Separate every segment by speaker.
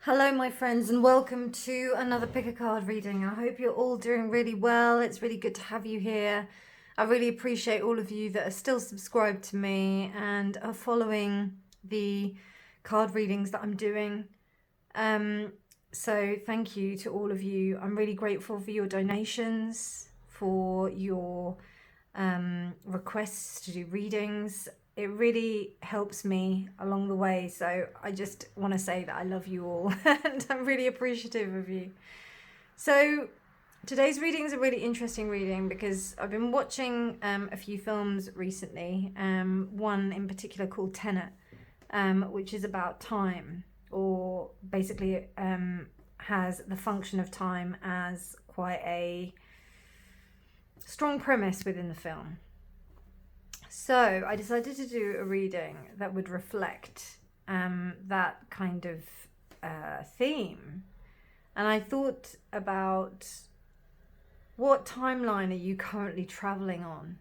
Speaker 1: Hello my friends and welcome to another pick a card reading. I hope you're all doing really well. It's really good to have you here. I really appreciate all of you that are still subscribed to me and are following the card readings that I'm doing. So thank you to all of you. I'm really grateful for your donations, for your requests to do readings. It really helps me along the way. So I just want to say that I love you all and I'm really appreciative of you. So today's reading is a really interesting reading because I've been watching a few films recently. One in particular called Tenet, which is about time, or basically it has the function of time as quite a strong premise within the film. So I decided to do a reading that would reflect that kind of theme. And I thought about what timeline are you currently traveling on?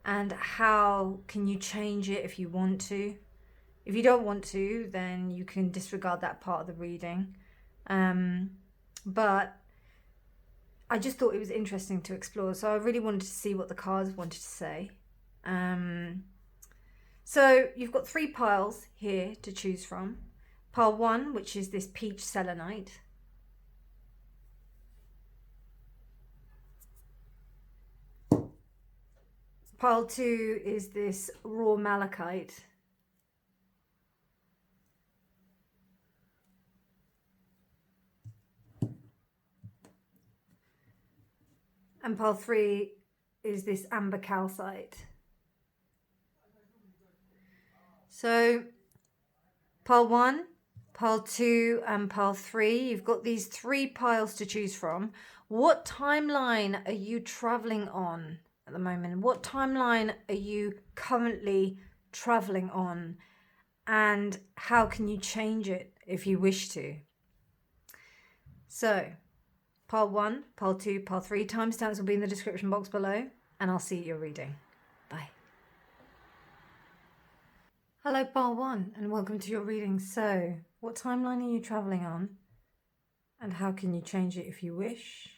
Speaker 1: And how can you change it if you want to? If you don't want to, then you can disregard that part of the reading. But I just thought it was interesting to explore. So I really wanted to see what the cards wanted to say. So you've got 3 piles here to choose from. Pile 1, which is this peach selenite. Pile 2 is this raw malachite. And pile 3 is this amber calcite. So pile 1, pile 2 and pile 3, you've got these 3 piles to choose from. What timeline are you traveling on at the moment? What timeline are you currently traveling on? And how can you change it if you wish to? So pile 1, pile 2, pile 3, timestamps will be in the description box below, and I'll see your reading. Bye. Hello, pile 1, and welcome to your reading. So, what timeline are you traveling on? And how can you change it if you wish?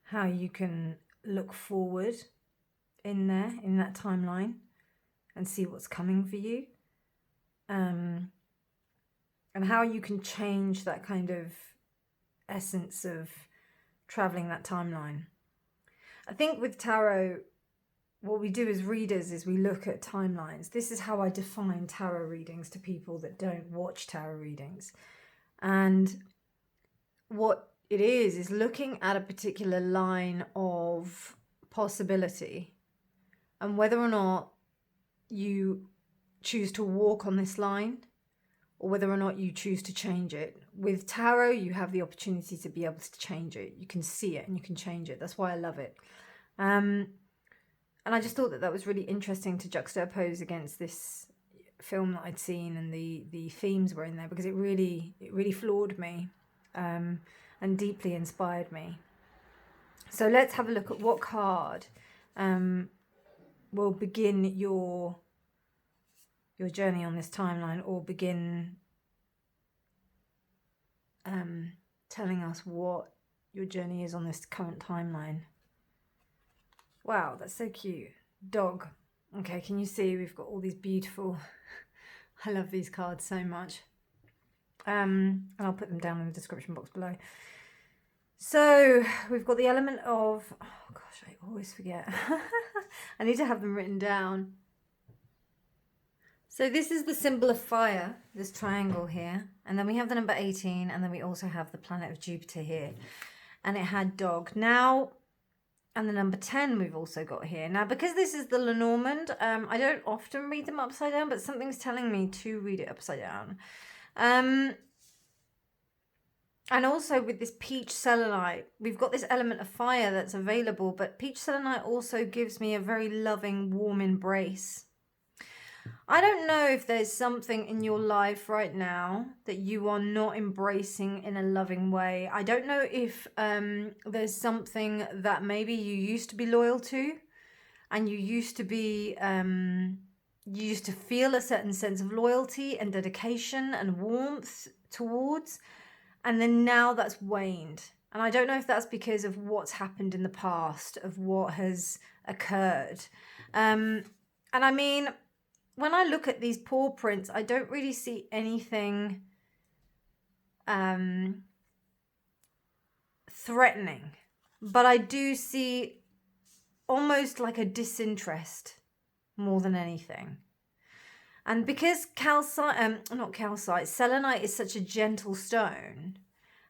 Speaker 1: How you can look forward in there, in that timeline, and see what's coming for you. And how you can change that kind of essence of traveling that timeline. I think with tarot, what we do as readers is we look at timelines. This is how I define tarot readings to people that don't watch tarot readings. And what it is looking at a particular line of possibility and whether or not you choose to walk on this line or whether or not you choose to change it. With tarot, you have the opportunity to be able to change it. You can see it and you can change it. That's why I love it. And I just thought that was really interesting to juxtapose against this film that I'd seen, and the themes were in there because it really floored me and deeply inspired me. So let's have a look at what card will begin your journey on this timeline, or begin telling us what your journey is on this current timeline. Wow, that's so cute. Dog. Okay, can you see we've got all these beautiful... I love these cards so much. And I'll put them down in the description box below. So we've got the element of... Oh gosh, I always forget. I need to have them written down. So this is the symbol of fire, this triangle here. And then we have the number 18, and then we also have the planet of Jupiter here. And it had dog. Now... And the number 10 we've also got here. Now, because this is the Lenormand, I don't often read them upside down, but something's telling me to read it upside down. And also with this peach selenite, we've got this element of fire that's available, but peach selenite also gives me a very loving, warm embrace. I don't know if there's something in your life right now that you are not embracing in a loving way. I don't know if there's something that maybe you used to be loyal to, and you used to be you used to feel a certain sense of loyalty and dedication and warmth towards, and then now that's waned. And I don't know if that's because of what's happened in the past, of what has occurred. And I mean, when I look at these paw prints, I don't really see anything threatening, but I do see almost like a disinterest more than anything. And because selenite is such a gentle stone,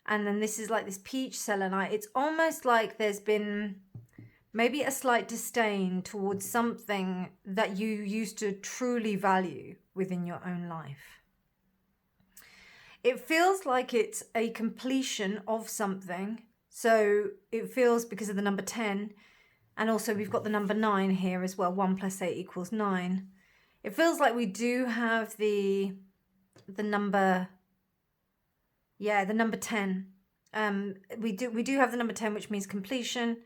Speaker 1: and then this is like this peach selenite, it's almost like there's been maybe a slight disdain towards something that you used to truly value within your own life. It feels like it's a completion of something. So it feels, because of the number 10, and also we've got the number 9 here as well. 1 + 8 = 9. It feels like we do have the number, the number 10. We do have the number 10, which means completion.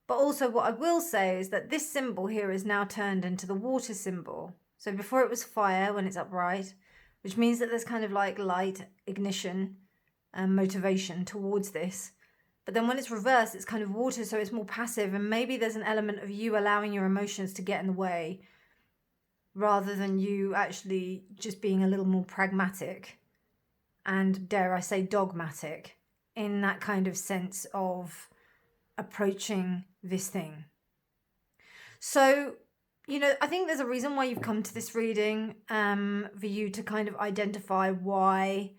Speaker 1: But also what I will say is that this symbol here is now turned into the water symbol. So before it was fire when it's upright, which means that there's kind of like light, ignition, and motivation towards this. But then when it's reversed, it's kind of water, so it's more passive. And maybe there's an element of you allowing your emotions to get in the way, rather than you actually just being a little more pragmatic and, dare I say, dogmatic in that kind of sense of approaching this thing. So, you know, I think there's a reason why you've come to this reading, for you to kind of identify why,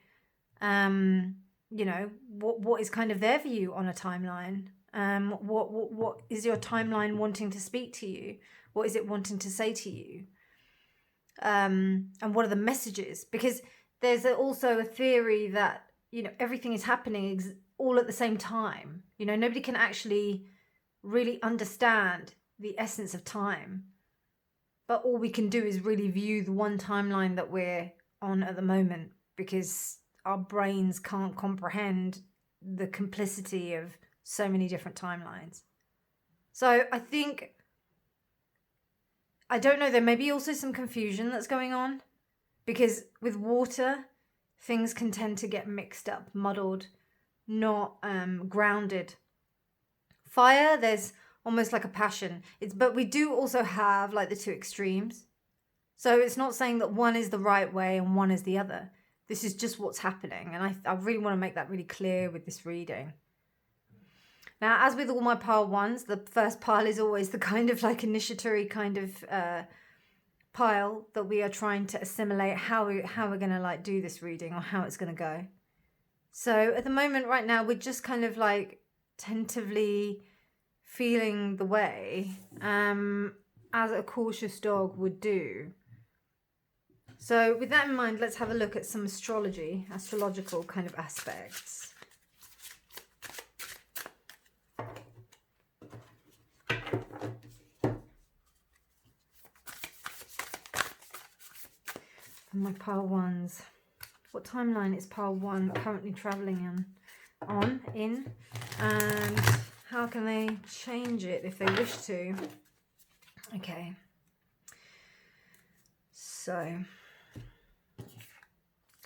Speaker 1: you know, what is kind of there for you on a timeline. What is your timeline wanting to speak to you? What is it wanting to say to you? And what are the messages? Because there's also a theory that, you know, everything is happening all at the same time. You know, nobody can actually really understand the essence of time. But all we can do is really view the one timeline that we're on at the moment, because our brains can't comprehend the complicity of so many different timelines. So I think, I don't know, there may be also some confusion that's going on, because with water, things can tend to get mixed up, muddled, not grounded. Fire, there's almost like a passion. But we do also have like the two extremes. So it's not saying that one is the right way and one is the other. This is just what's happening. And I really want to make that really clear with this reading. Now, as with all my pile ones, the first pile is always the kind of like initiatory kind of pile that we are trying to assimilate how we're going to like do this reading, or how it's going to go. So at the moment right now, we're just kind of like tentatively feeling the way, as a cautious dog would do. So with that in mind, let's have a look at some astrological kind of aspects. For my pile ones, what timeline is pile 1 currently traveling in, and how can they change it if they wish to? Okay, so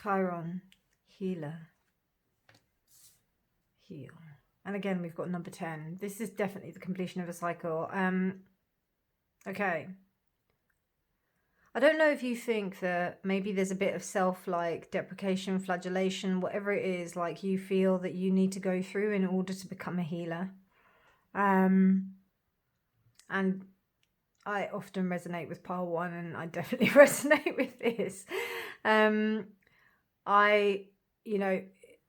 Speaker 1: Chiron, healer, heal. And again, we've got number 10. This is definitely the completion of a cycle. Okay. I don't know if you think that maybe there's a bit of like deprecation, flagellation, whatever it is, like you feel that you need to go through in order to become a healer. And I often resonate with pile 1, and I definitely resonate with this. You know,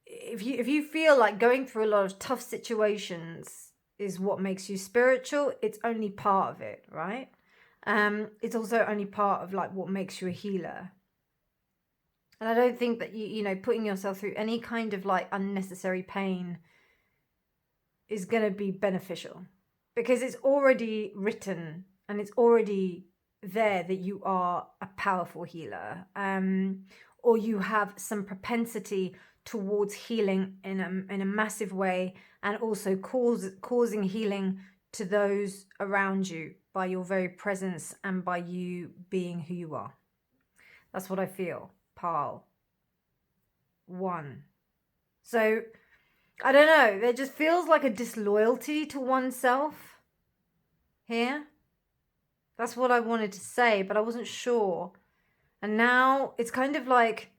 Speaker 1: if you feel like going through a lot of tough situations is what makes you spiritual, it's only part of it, right? It's also only part of like what makes you a healer. And I don't think that you know, putting yourself through any kind of like unnecessary pain is going to be beneficial, because it's already written and it's already there that you are a powerful healer, or you have some propensity towards healing in a massive way, and also causing healing to those around you by your very presence and by you being who you are. That's what I feel. Pile 1. So, I don't know. There just feels like a disloyalty to oneself here. That's what I wanted to say, but I wasn't sure. And now it's kind of like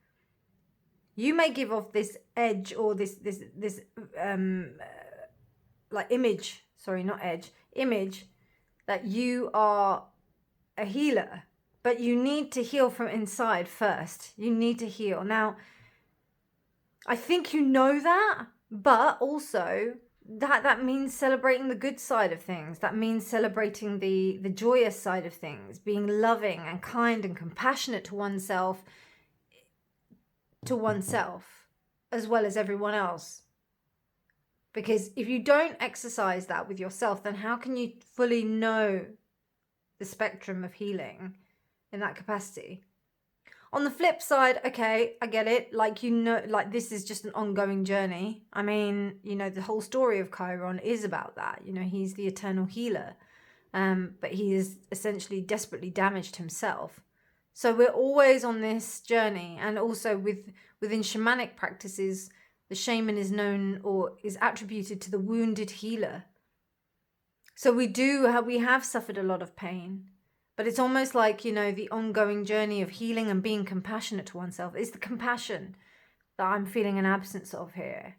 Speaker 1: you may give off this edge or this like image, sorry, not edge, image that you are a healer, but you need to heal from inside first. You need to heal. Now, I think you know that, but also that means celebrating the good side of things. That means celebrating the joyous side of things, being loving and kind and compassionate to oneself as well as everyone else. Because if you don't exercise that with yourself, then how can you fully know the spectrum of healing in that capacity? On the flip side, okay, I get it. Like, you know, like this is just an ongoing journey. I mean, you know, the whole story of Chiron is about that. You know, he's the eternal healer, but he is essentially desperately damaged himself. So we're always on this journey. And also within shamanic practices, the shaman is known or is attributed to the wounded healer. So we have suffered a lot of pain. But it's almost like, you know, the ongoing journey of healing and being compassionate to oneself is the compassion that I'm feeling an absence of here.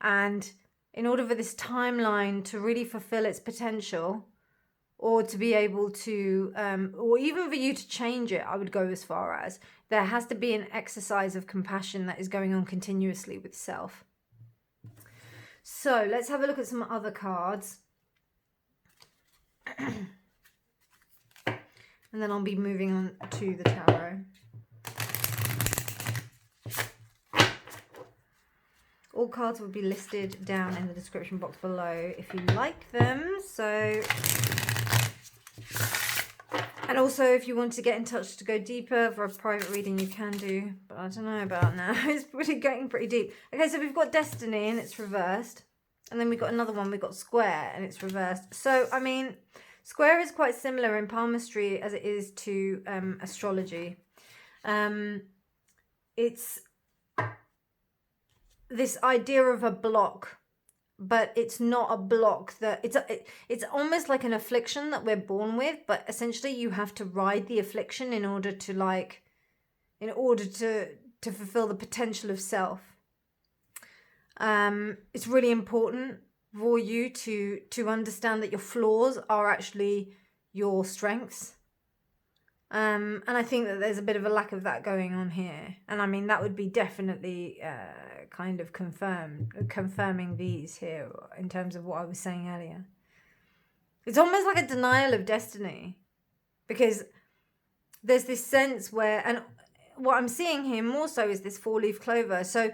Speaker 1: And in order for this timeline to really fulfill its potential, or to be able to, or even for you to change it, I would go as far as there has to be an exercise of compassion that is going on continuously with self. So let's have a look at some other cards. And then I'll be moving on to the tarot. All cards will be listed down in the description box below if you like them. So, and also if you want to get in touch to go deeper for a private reading, you can do. But I don't know about now. It's getting pretty deep. Okay, so we've got Destiny and it's reversed. And then we've got another one. We've got Square and it's reversed. So, I mean, Square is quite similar in palmistry as it is to astrology. It's this idea of a block, but it's not a block that it's almost like an affliction that we're born with, but essentially you have to ride the affliction in order to fulfill the potential of self. It's really important for you to understand that your flaws are actually your strengths. And I think that there's a bit of a lack of that going on here. And I mean, that would be definitely kind of confirming these here in terms of what I was saying earlier. It's almost like a denial of destiny, because there's this sense where, and what I'm seeing here more so is this 4-leaf clover. So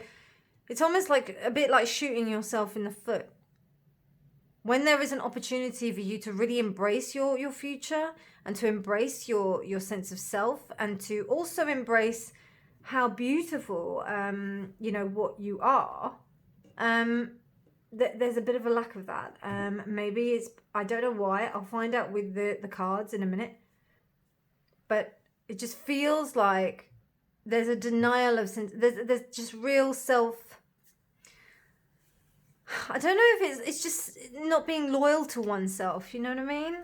Speaker 1: it's almost like a bit like shooting yourself in the foot. When there is an opportunity for you to really embrace your future and to embrace your sense of self and to also embrace how beautiful, you know, what you are, there's a bit of a lack of that. Maybe it's, I don't know why, I'll find out with the cards in a minute. But it just feels like there's a denial of sense, there's just real self, I don't know if it's just not being loyal to oneself, you know what I mean?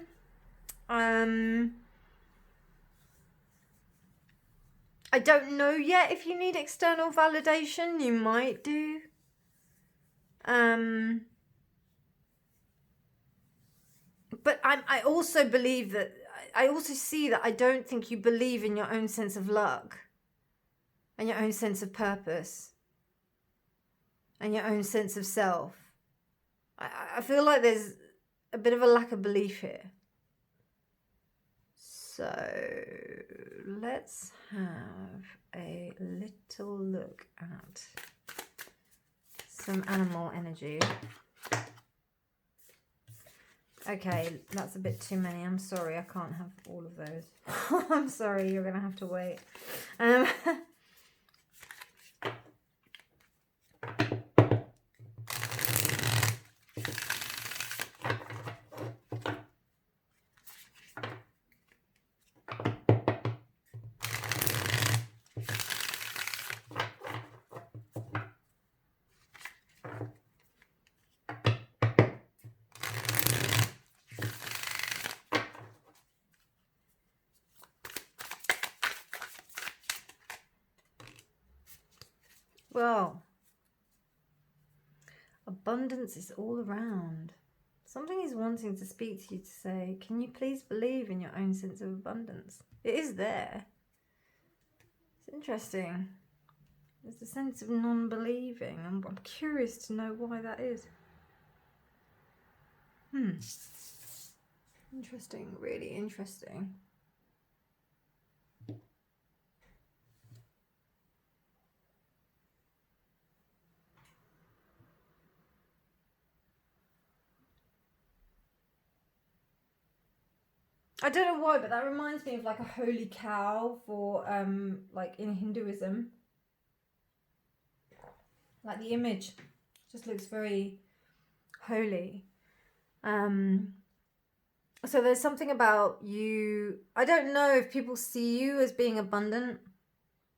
Speaker 1: I don't know yet if you need external validation. You might do. But I also believe that, I also see that I don't think you believe in your own sense of luck and your own sense of purpose and your own sense of self. I feel like there's a bit of a lack of belief here. So let's have a little look at some animal energy. Okay, that's a bit too many. I'm sorry, I can't have all of those. I'm sorry, you're going to have to wait. Well, abundance is all around. Something is wanting to speak to you to say, can you please believe in your own sense of abundance? It is there. It's interesting. There's a sense of non-believing. I'm curious to know why that is. Interesting, really interesting. I don't know why, but that reminds me of like a holy cow for like in Hinduism. Like the image just looks very holy. So there's something about you. I don't know if people see you as being abundant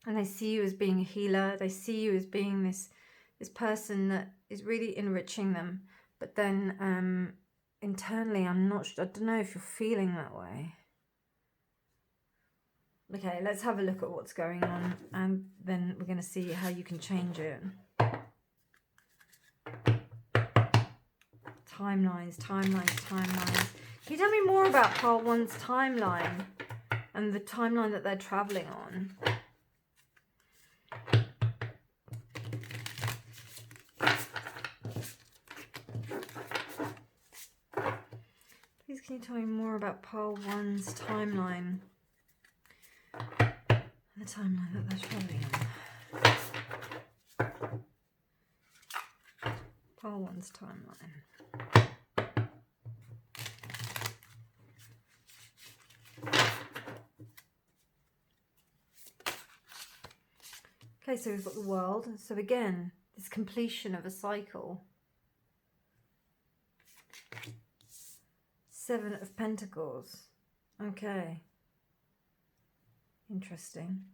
Speaker 1: and they see you as being a healer. They see you as being this person that is really enriching them. But then internally, I'm not sure. I don't know if you're feeling that way. Okay, let's have a look at what's going on, and then we're going to see how you can change it. Timelines. Can you tell me more about part 1's timeline and the timeline that they're traveling on? Please, can you tell me more about part 1's timeline? The timeline that they're traveling on. Part 1's timeline. Okay, so we've got the world. So again, this completion of a cycle. 7 of Pentacles. Okay. Interesting.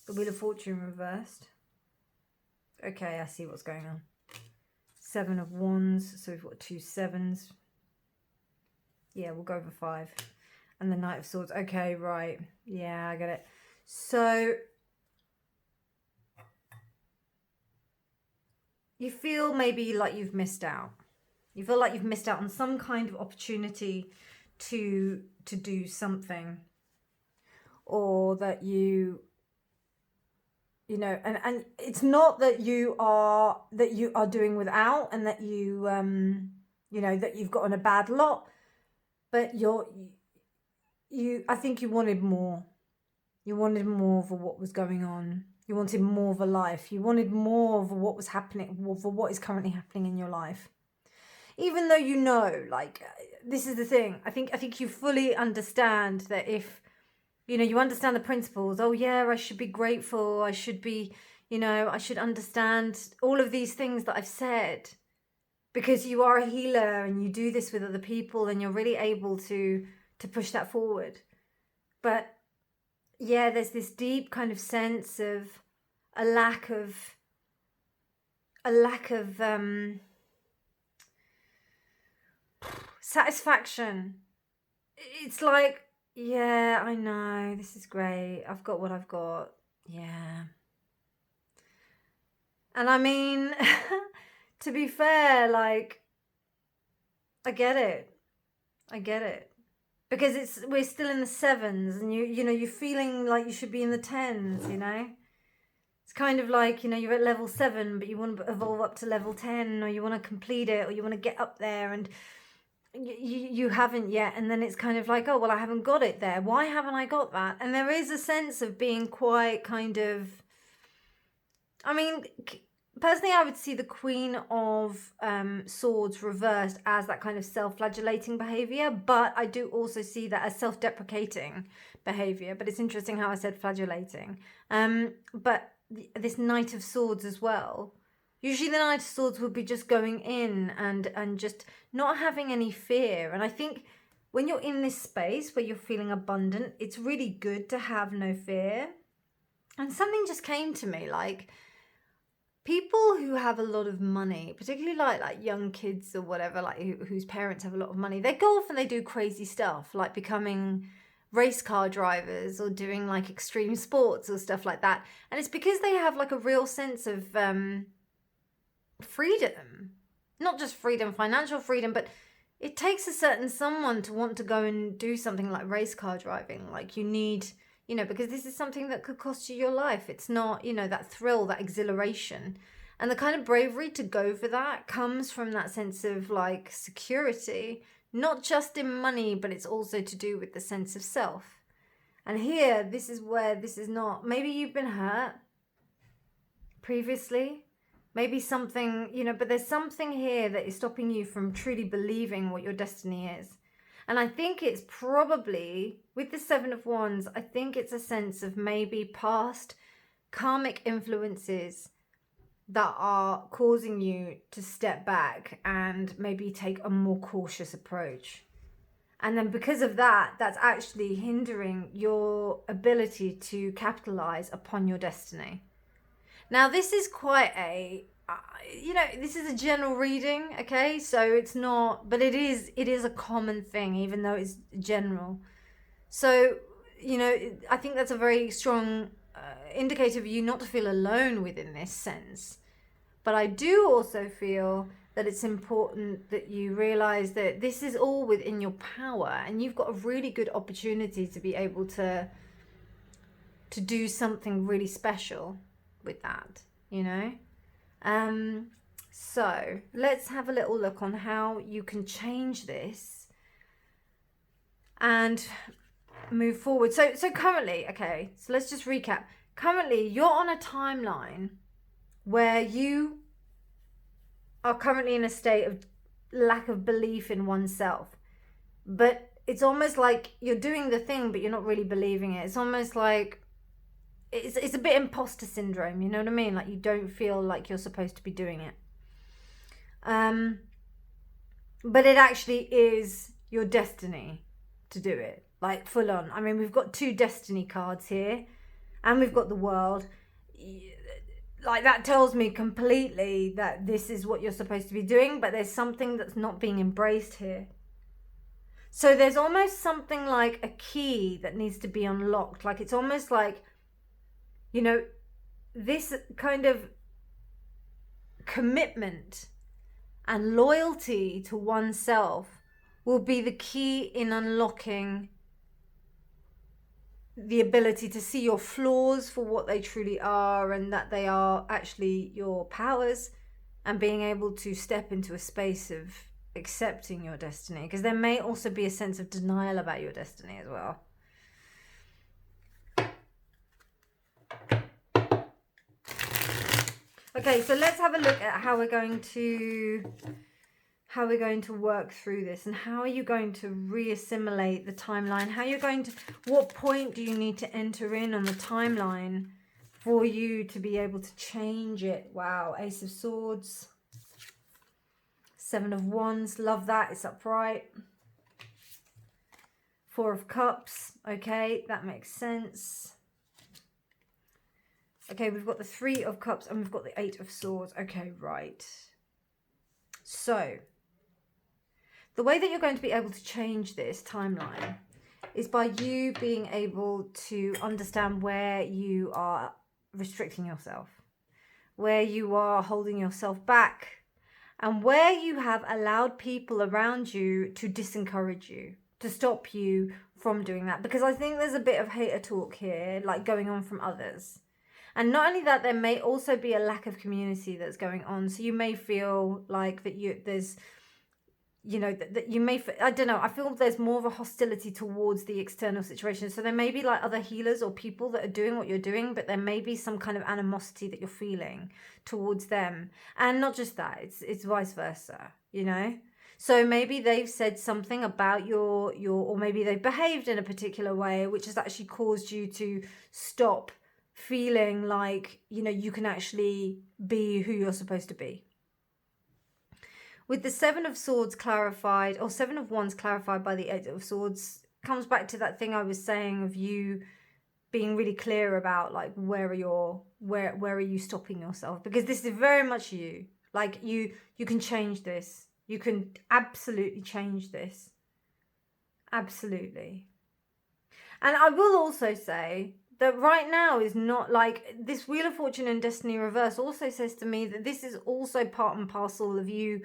Speaker 1: The Wheel of Fortune reversed. Okay, I see what's going on. 7 of Wands. So we've got 2 7s. Yeah, we'll go over 5. And the Knight of Swords. Okay, right. Yeah, I get it. So you feel maybe like you've missed out. You feel like you've missed out on some kind of opportunity to do something, or that you know, and it's not that you are doing without, and that you you know, that you've gotten a bad lot, but I think you wanted more. You wanted more for what was going on. You wanted more of a life. You wanted more of what was happening, for what is currently happening in your life. Even though you know, like, this is the thing. I think you fully understand that if, you know, you understand the principles. Oh yeah, I should be grateful. I should be, you know, I should understand all of these things that I've said, because you are a healer and you do this with other people and you're really able to push that forward. But yeah, there's this deep kind of sense of a lack of satisfaction. It's like, yeah, I know, this is great. I've got what I've got. Yeah. And I mean, to be fair, like, I get it. Because we're still in the 7s, and you know, you're feeling like you should be in the 10s, you know? It's kind of like, you know, you're at level 7, but you want to evolve up to level 10, or you want to complete it, or you want to get up there, and you haven't yet. And then it's kind of like, oh, well, I haven't got it there. Why haven't I got that? And there is a sense of being quite kind of, I mean, personally, I would see the Queen of Swords reversed as that kind of self-flagellating behavior, but I do also see that as self-deprecating behavior. But it's interesting how I said flagellating. But this Knight of Swords as well. Usually the Knight of Swords would be just going in and just not having any fear. And I think when you're in this space where you're feeling abundant, it's really good to have no fear. And something just came to me, like, people who have a lot of money, particularly like young kids or whatever, like whose parents have a lot of money, they go off and they do crazy stuff, like becoming race car drivers or doing like extreme sports or stuff like that. And it's because they have like a real sense of freedom, not just freedom, financial freedom, but it takes a certain someone to want to go and do something like race car driving. Like you need, you know, because this is something that could cost you your life. It's not, you know, that thrill, that exhilaration. And the kind of bravery to go for that comes from that sense of like security, not just in money, but it's also to do with the sense of self. And here, this is where this is not, maybe you've been hurt previously, maybe something, you know, but there's something here that is stopping you from truly believing what your destiny is. And I think it's probably, with the Seven of Wands, I think it's a sense of maybe past karmic influences that are causing you to step back and maybe take a more cautious approach. And then because of that, that's actually hindering your ability to capitalize upon your destiny. Now, this is quite a, you know, this is a general reading, okay? So it's not, but it is a common thing, even though it's general. So, you know, I think that's a very strong indicator of you not to feel alone within this sense. But I do also feel that it's important that you realize that this is all within your power, and you've got a really good opportunity to be able to do something really special with that, you know? So let's have a little look on how you can change this and move forward. So currently, okay, so let's just recap. Currently, you're on a timeline where you are currently in a state of lack of belief in oneself. But it's almost like you're doing the thing, but you're not really believing it. It's almost like it's a bit imposter syndrome, you know what I mean? Like you don't feel like you're supposed to be doing it. But it actually is your destiny to do it, like full on. I mean, we've got 2 destiny cards here, and we've got the World. Like that tells me completely that this is what you're supposed to be doing, but there's something that's not being embraced here. So there's almost something like a key that needs to be unlocked. Like it's almost like, you know, this kind of commitment and loyalty to oneself will be the key in unlocking the ability to see your flaws for what they truly are, and that they are actually your powers, and being able to step into a space of accepting your destiny, because there may also be a sense of denial about your destiny as well. Okay, so let's have a look at how we're going to work through this, and how are you going to re-assimilate the timeline? How you're going to, what point do you need to enter in on the timeline for you to be able to change it? Wow, Ace of Swords, 7 of Wands, love that, it's upright. 4 of Cups, okay, that makes sense. Okay, we've got the 3 of Cups and we've got the 8 of Swords. Okay, right. So the way that you're going to be able to change this timeline is by you being able to understand where you are restricting yourself, where you are holding yourself back, and where you have allowed people around you to disencourage you, to stop you from doing that. Because I think there's a bit of hater talk here, like going on from others. And not only that, there may also be a lack of community that's going on. So you may feel like that there's, you know, that you may, I don't know, I feel there's more of a hostility towards the external situation. So there may be like other healers or people that are doing what you're doing, but there may be some kind of animosity that you're feeling towards them. And not just that, it's vice versa, you know? So maybe they've said something about your, or maybe they've behaved in a particular way, which has actually caused you to stop feeling like, you know, you can actually be who you're supposed to be. With the 7 of Swords clarified, or 7 of Wands clarified by the 8 of Swords, comes back to that thing I was saying of you being really clear about like where are you stopping yourself, because this is very much you. Like you can change this. You can absolutely change this. Absolutely. And I will also say that right now is not like this Wheel of Fortune and Destiny reverse also says to me that this is also part and parcel of you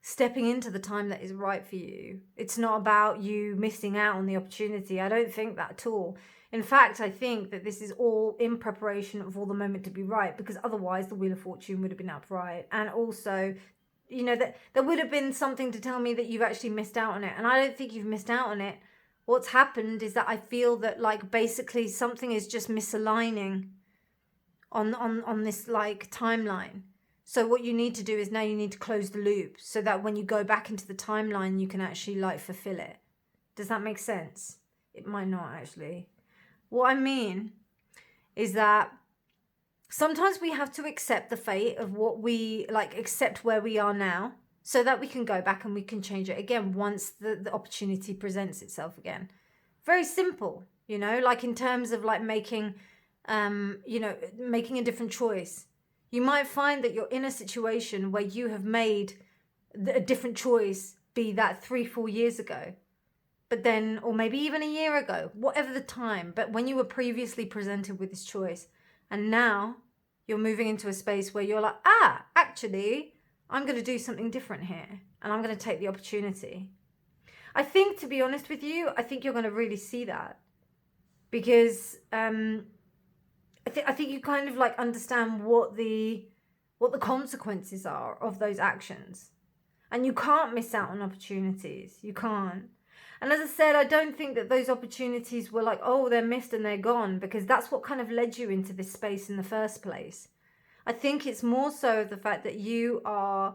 Speaker 1: stepping into the time that is right for you. It's not about you missing out on the opportunity. I don't think that at all. In fact, I think that this is all in preparation for the moment to be right, because otherwise the Wheel of Fortune would have been upright. And also, you know, that there would have been something to tell me that you've actually missed out on it. And I don't think you've missed out on it. What's happened is that I feel that like basically something is just misaligning on this like timeline. So what you need to do is now you need to close the loop so that when you go back into the timeline, you can actually like fulfill it. Does that make sense? It might not actually. What I mean is that sometimes we have to accept the fate of what we like, accept where we are now, so that we can go back and we can change it again once the opportunity presents itself again. Very simple, you know, like in terms of like making, you know, making a different choice. You might find that you're in a situation where you have made a different choice, be that 3-4 years ago. But then, or maybe even a year ago, whatever the time, but when you were previously presented with this choice, and now you're moving into a space where you're like, actually, I'm going to do something different here, and I'm going to take the opportunity. I think, to be honest with you, I think you're going to really see that, because I think you kind of like understand what the consequences are of those actions, and you can't miss out on opportunities. You can't. And as I said, I don't think that those opportunities were like, oh, they're missed and they're gone, because that's what kind of led you into this space in the first place. I think it's more so the fact that you're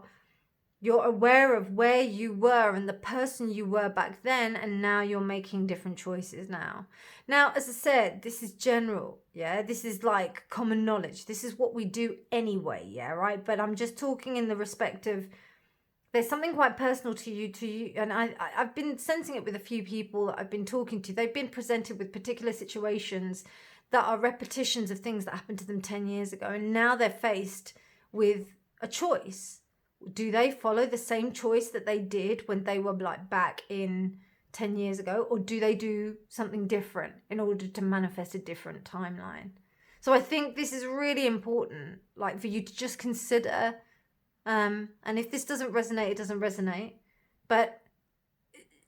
Speaker 1: aware of where you were and the person you were back then, and now you're making different choices now. Now, as I said, this is general, yeah? This is like common knowledge. This is what we do anyway, yeah, right? But I'm just talking in the respect of there's something quite personal to you, and I've been sensing it with a few people that I've been talking to. They've been presented with particular situations that are repetitions of things that happened to them 10 years ago, and now they're faced with a choice. Do they follow the same choice that they did when they were like back in 10 years ago, or do they do something different in order to manifest a different timeline? So I think this is really important, like for you to just consider. And if this doesn't resonate, it doesn't resonate. But,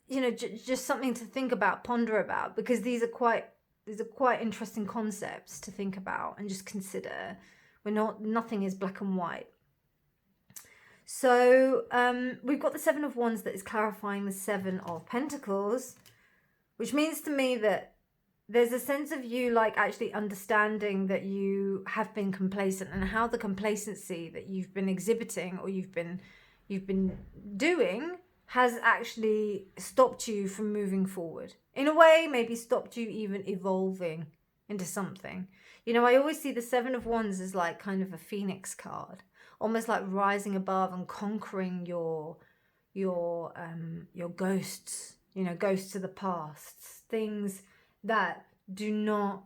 Speaker 1: you know, just something to think about, ponder about, because these are quite interesting concepts to think about and just consider. Nothing is black and white. So we've got the 7 of Wands that is clarifying the 7 of Pentacles, which means to me that there's a sense of you like actually understanding that you have been complacent, and how the complacency that you've been exhibiting or you've been doing has actually stopped you from moving forward. In a way, maybe stopped you even evolving into something. You know, I always see the 7 of Wands as like kind of a phoenix card, almost like rising above and conquering your ghosts, you know, ghosts of the past, things that do not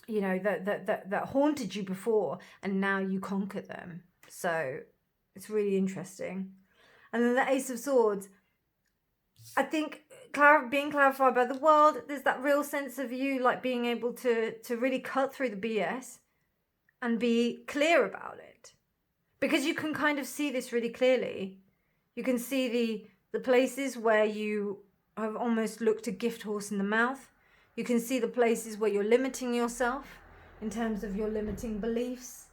Speaker 1: you know, that haunted you before, and now you conquer them. So it's really interesting. And then the Ace of Swords, I think being clarified by the world, there's that real sense of you like being able to really cut through the BS and be clear about it, because you can kind of see this really clearly. You can see the places where you have almost looked a gift horse in the mouth. You can see the places where you're limiting yourself in terms of your limiting beliefs.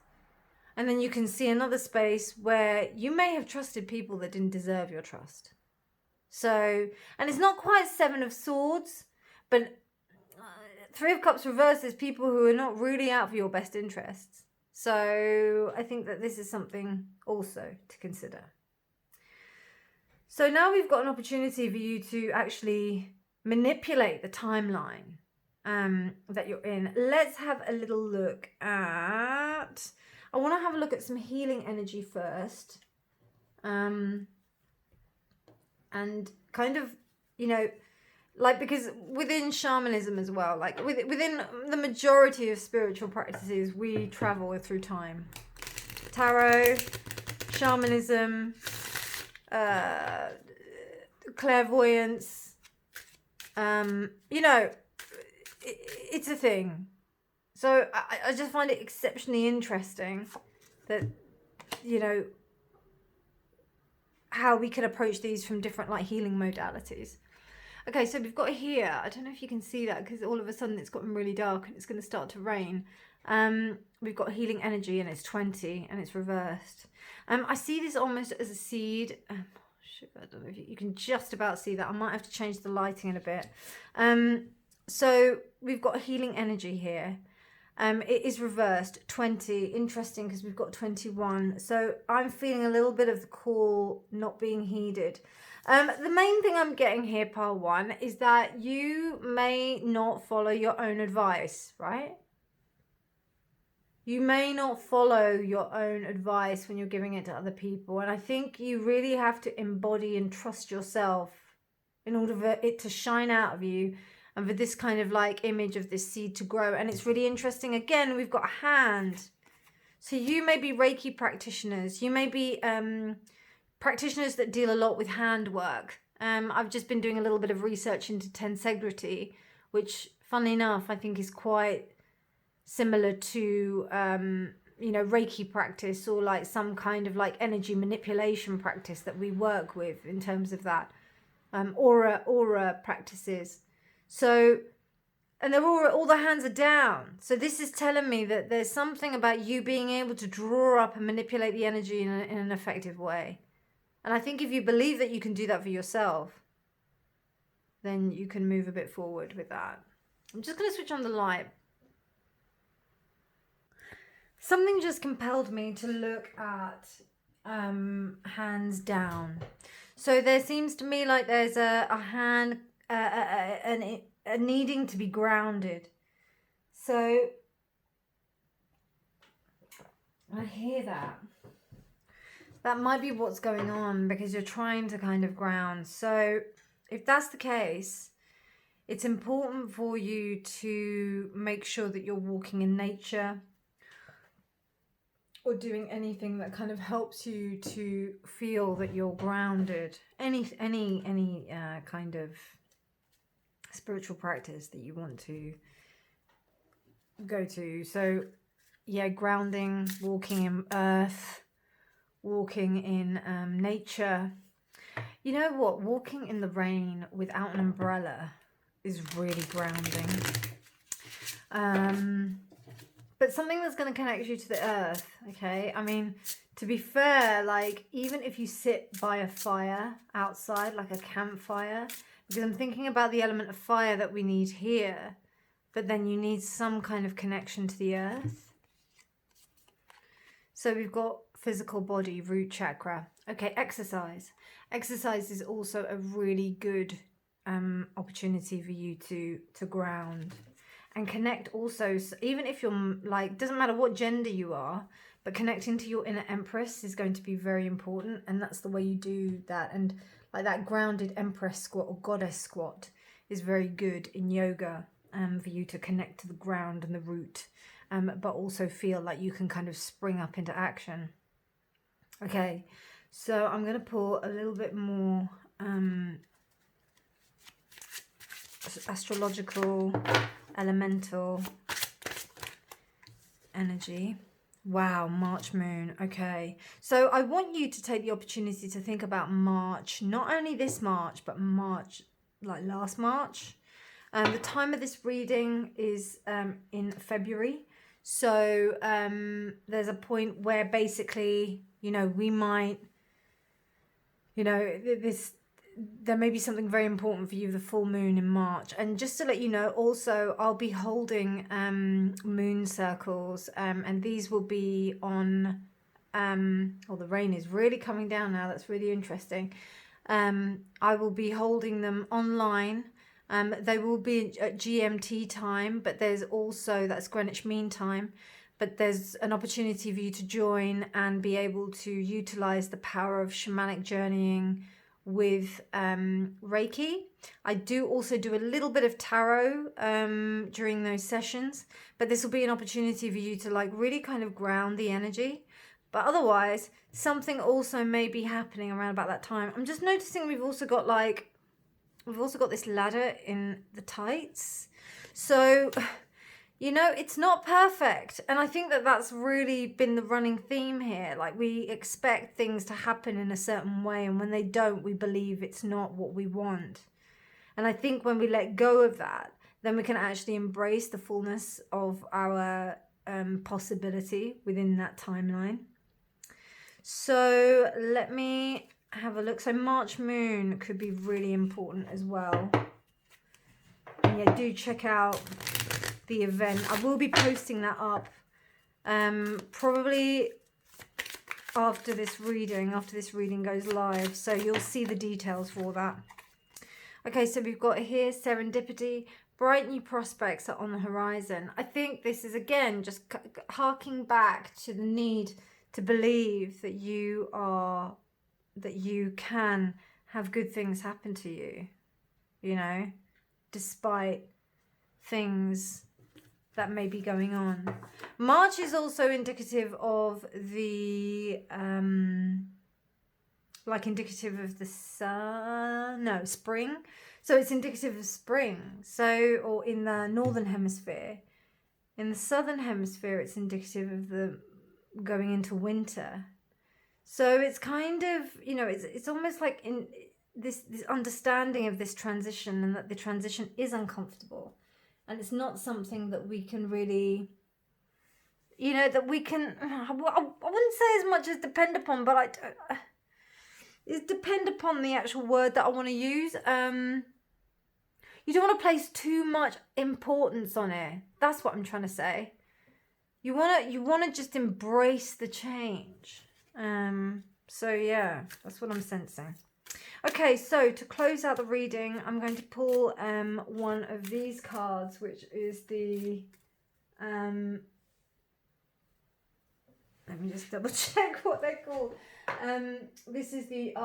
Speaker 1: And then you can see another space where you may have trusted people that didn't deserve your trust. So, and it's not quite 7 of Swords, but 3 of Cups reversed is people who are not really out for your best interests. So I think that this is something also to consider. So now we've got an opportunity for you to actually manipulate the timeline that you're in. Let's have a little look at... I want to have a look at some healing energy first. And kind of, you know, like, because within shamanism as well, like within the majority of spiritual practices, we travel through time. Tarot, shamanism, clairvoyance, you know, it's a thing. So I just find it exceptionally interesting that, you know, how we can approach these from different like healing modalities. Okay, so we've got here, I don't know if you can see that because all of a sudden it's gotten really dark and it's going to start to rain. We've got healing energy and it's 20 and it's reversed. I see this almost as a seed. I don't know if you can just about see that. I might have to change the lighting in a bit. So we've got healing energy here. It is reversed, 20. Interesting because we've got 21. So I'm feeling a little bit of the call not being heeded. The main thing I'm getting here, pile 1, is that you may not follow your own advice, right? You may not follow your own advice when you're giving it to other people. And I think you really have to embody and trust yourself in order for it to shine out of you and for this kind of like image of this seed to grow. And it's really interesting. Again, we've got a hand. So you may be Reiki practitioners. You may be practitioners that deal a lot with handwork. I've just been doing a little bit of research into tensegrity, which, funnily enough, I think is quite similar to, you know, Reiki practice or like some kind of like energy manipulation practice that we work with in terms of that. Aura practices. So, and they're all the hands are down. So this is telling me that there's something about you being able to draw up and manipulate the energy in an effective way. And I think if you believe that you can do that for yourself, then you can move a bit forward with that. I'm just going to switch on the light. Something just compelled me to look at hands down. So there seems to me like there's a hand, a needing to be grounded. So I hear that. That might be what's going on because you're trying to kind of ground. So if that's the case, it's important for you to make sure that you're walking in nature or doing anything that kind of helps you to feel that you're grounded. Any kind of spiritual practice that you want to go to. So yeah, grounding, walking in earth, walking in nature. You know what? Walking in the rain without an umbrella is really grounding. But something that's going to connect you to the earth, okay? I mean, to be fair, like, even if you sit by a fire outside, like a campfire, because I'm thinking about the element of fire that we need here, but then you need some kind of connection to the earth. So we've got physical body, root chakra. Okay, exercise. Exercise is also a really good opportunity for you to ground. And connect also, even if you're like, doesn't matter what gender you are, but connecting to your inner empress is going to be very important. And that's the way you do that. And like that grounded empress squat or goddess squat is very good in yoga for you to connect to the ground and the root, but also feel like you can kind of spring up into action. Okay, so I'm going to pour a little bit more astrological elemental energy. Wow, March moon. Okay, so I want you to take the opportunity to think about March, not only this March, but March, like last March. The time of this reading is in February. So there's a point where basically, you know, we might, you know, there may be something very important for you, the full moon in March. And just to let you know, also, I'll be holding moon circles, and these will be on, oh, the rain is really coming down now. That's really interesting. I will be holding them online. They will be at GMT time, but there's also, that's Greenwich Mean Time, but there's an opportunity for you to join and be able to utilize the power of shamanic journeying with Reiki. I do also do a little bit of tarot during those sessions, but this will be an opportunity for you to like really kind of ground the energy. But otherwise, something also may be happening around about that time. I'm just noticing we've also got this ladder in the tights. So, you know, it's not perfect. And I think that that's really been the running theme here. Like, we expect things to happen in a certain way, and when they don't, we believe it's not what we want. And I think when we let go of that, then we can actually embrace the fullness of our possibility within that timeline. So let me have a look. So March moon could be really important as well. And yeah, do check out the event. I will be posting that up probably after this reading goes live. So you'll see the details for that. Okay, so we've got here serendipity. Bright new prospects are on the horizon. I think this is, again, just harking back to the need to believe that you can have good things happen to you, you know, despite things that may be going on. March is also indicative of the, indicative of the spring. So it's indicative of spring. So, or in the northern hemisphere. In the southern hemisphere, it's indicative of the going into winter. So it's kind of, you know, it's almost like in this understanding of this transition, and that the transition is uncomfortable, and it's not something that we can really, you know, that we can, I wouldn't say as much as depend upon, but it's depend upon the actual word that I want to use. You don't want to place too much importance on it. That's what I'm trying to say. You want to just embrace the change. So yeah, that's what I'm sensing. Okay, so to close out the reading, I'm going to pull one of these cards, which is the let me just double check what they're called. This is the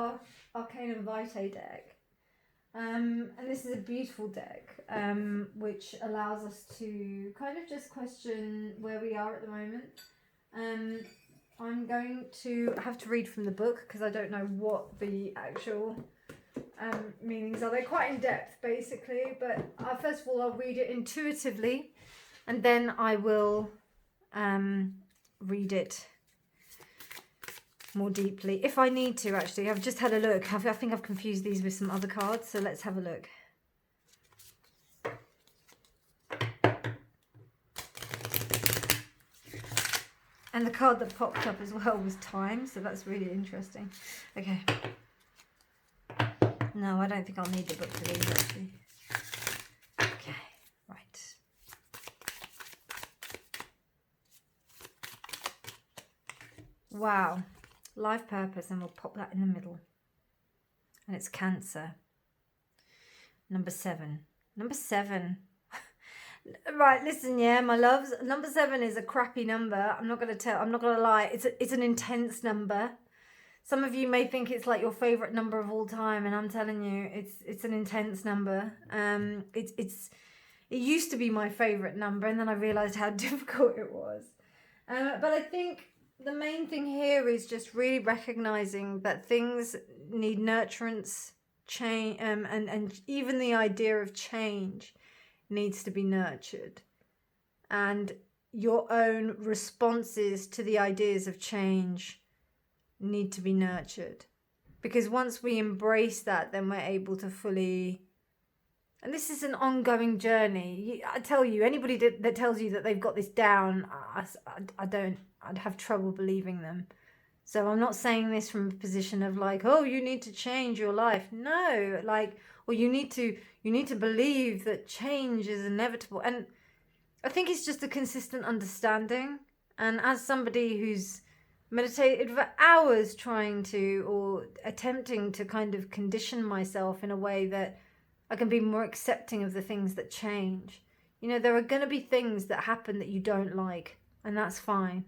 Speaker 1: Arcanum Vitae deck. And this is a beautiful deck, which allows us to kind of just question where we are at the moment. I'm going to have to read from the book because I don't know what the actual meanings are. They're quite in depth, basically, but first of all, I'll read it intuitively, and then I will read it more deeply if I need to. Actually, I've just had a look. I think I've confused these with some other cards, so let's have a look. And the card that popped up as well was time, so that's really interesting. Okay. No, I don't think I'll need the book for these, actually. Okay, right. Wow. Life purpose, and we'll pop that in the middle. And it's Cancer. Number 7. Number 7. Right, listen, yeah, my loves. Number 7 is a crappy number. I'm not gonna lie. It's an intense number. Some of you may think it's like your favorite number of all time, and I'm telling you, it's an intense number. It used to be my favorite number, and then I realized how difficult it was. But I think the main thing here is just really recognizing that things need nurturance, change, and even the idea of change needs to be nurtured, and your own responses to the ideas of change need to be nurtured, because once we embrace that, then we're able to fully, and this is an ongoing journey. I tell you, anybody that tells you that they've got this down, I'd have trouble believing them. So I'm not saying this from a position of like, oh, you need to change your life. No, like, or you need to believe that change is inevitable. And I think it's just a consistent understanding. And as somebody who's meditated for hours trying to, or attempting to kind of condition myself in a way that I can be more accepting of the things that change. You know, there are going to be things that happen that you don't like, and that's fine.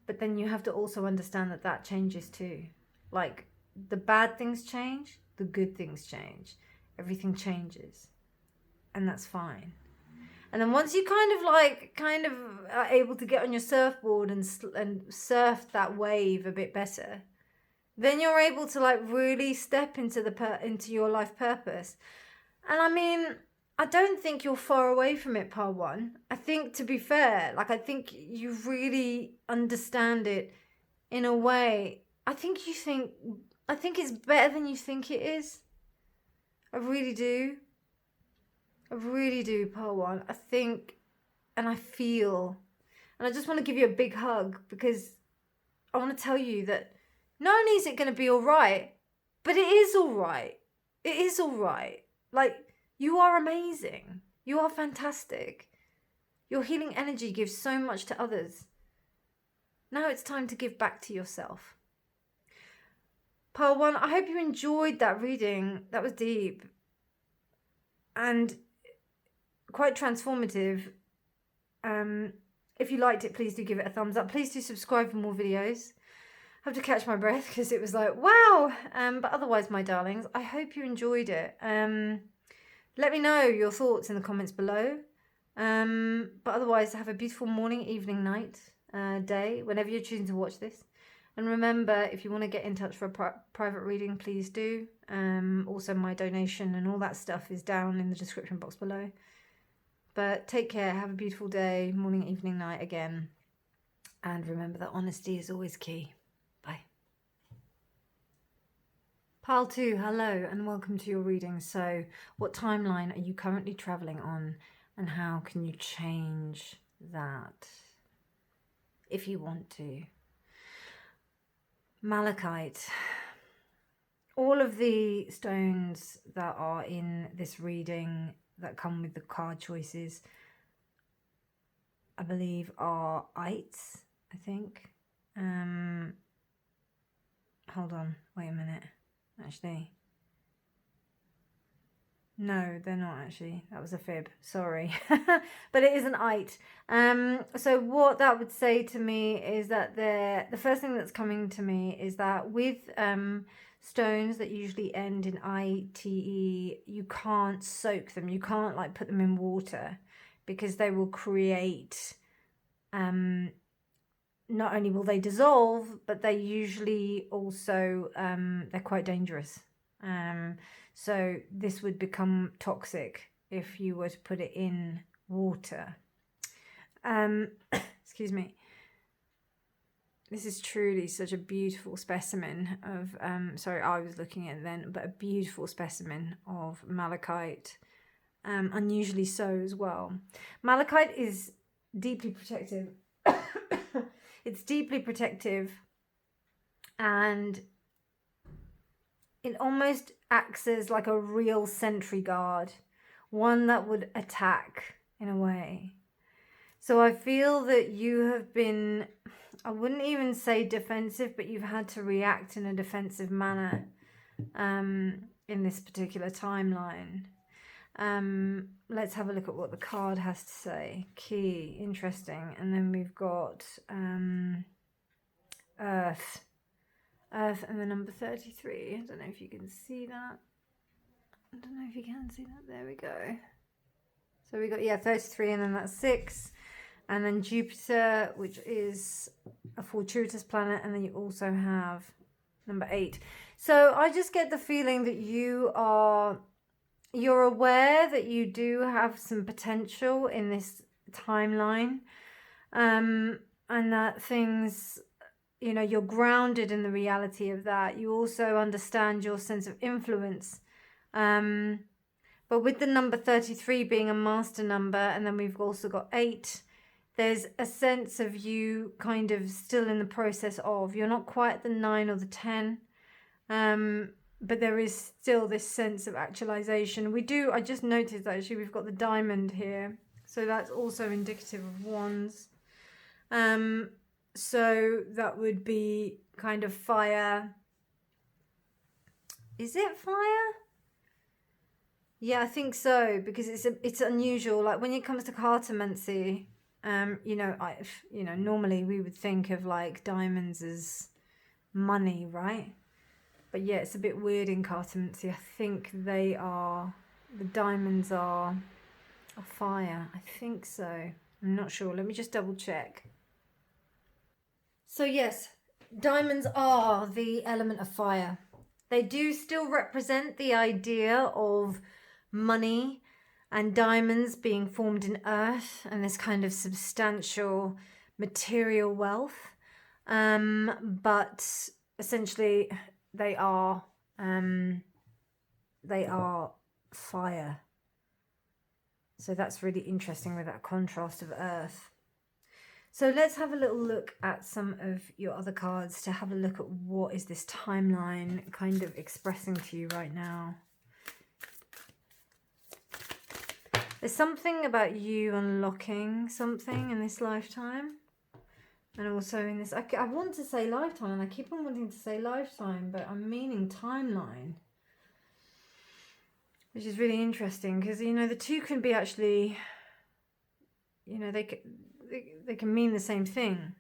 Speaker 1: But then you have to also understand that that changes too. Like, the bad things change, the good things change. Everything changes. And that's fine. And then once you kind of are able to get on your surfboard and surf that wave a bit better, then you're able to like really step into into your life purpose. And I mean, I don't think you're far away from it, Par One. I think, to be fair, like, I think you really understand it in a way. I think it's better than you think it is. I really do. I really do, Par One. I think, and I feel, and I just want to give you a big hug, because I want to tell you that not only is it going to be all right, but it is all right. It is all right. Like, you are amazing. You are fantastic. Your healing energy gives so much to others. Now it's time to give back to yourself. Pearl One, I hope you enjoyed that reading. That was deep and quite transformative. If you liked it, please do give it a thumbs up. Please do subscribe for more videos. I have to catch my breath because it was like, wow. But otherwise, my darlings, I hope you enjoyed it. Let me know your thoughts in the comments below. But otherwise, have a beautiful morning, evening, night, day, whenever you're choosing to watch this. And remember, if you want to get in touch for a private reading, please do. Also, my donation and all that stuff is down in the description box below. But take care. Have a beautiful day, morning, evening, night again. And remember that honesty is always key. Bye. Pile 2, hello and welcome to your reading. So, what timeline are you currently traveling on, and how can you change that if you want to? Malachite. All of the stones that are in this reading that come with the card choices, I believe, are ites, I think. Hold on, wait a minute. Actually, no, they're not actually. That was a fib, sorry. But it is an ite. So what that would say to me is that the first thing that's coming to me is that with stones that usually end in ITE, you can't soak them. You can't like put them in water, because they will create, not only will they dissolve, but they usually also, they're quite dangerous. So this would become toxic if you were to put it in water. Excuse me. This is truly such a beautiful specimen of, sorry, I was looking at it then, but a beautiful specimen of malachite, unusually so as well. Malachite is deeply protective. It's deeply protective, and it almost acts as like a real sentry guard, one that would attack in a way. So I feel that you have been, I wouldn't even say defensive, but you've had to react in a defensive manner in this particular timeline. Let's have a look at what the card has to say. Key, interesting. And then we've got Earth. Earth and the number 33. I don't know if you can see that. I don't know if you can see that. There we go. So we got, yeah, 33, and then that's 6. And then Jupiter, which is a fortuitous planet. And then you also have number 8. So I just get the feeling that you're aware that you do have some potential in this timeline. And that things, you know, you're grounded in the reality of that. You also understand your sense of influence. But with the number 33 being a master number, and then we've also got 8, there's a sense of you kind of still in the process of, you're not quite the 9 or the 10, but there is still this sense of actualization. I just noticed actually we've got the diamond here. So that's also indicative of wands. So that would be kind of fire. Is it fire? Yeah, I think so, because it's unusual. Like when it comes to cartomancy, normally we would think of like diamonds as money, right? But yeah, it's a bit weird in cartomancy. I think the diamonds are a fire. I think so. I'm not sure. Let me just double check. So yes, diamonds are the element of fire. They do still represent the idea of money, and diamonds being formed in earth, and this kind of substantial material wealth. But essentially they are fire. So that's really interesting with that contrast of earth. So let's have a little look at some of your other cards to have a look at what is this timeline kind of expressing to you right now. There's something about you unlocking something in this lifetime. And also in this, I want to say lifetime, and I keep on wanting to say lifetime, but I'm meaning timeline. Which is really interesting, because, you know, the two can be actually, you know, they can mean the same thing.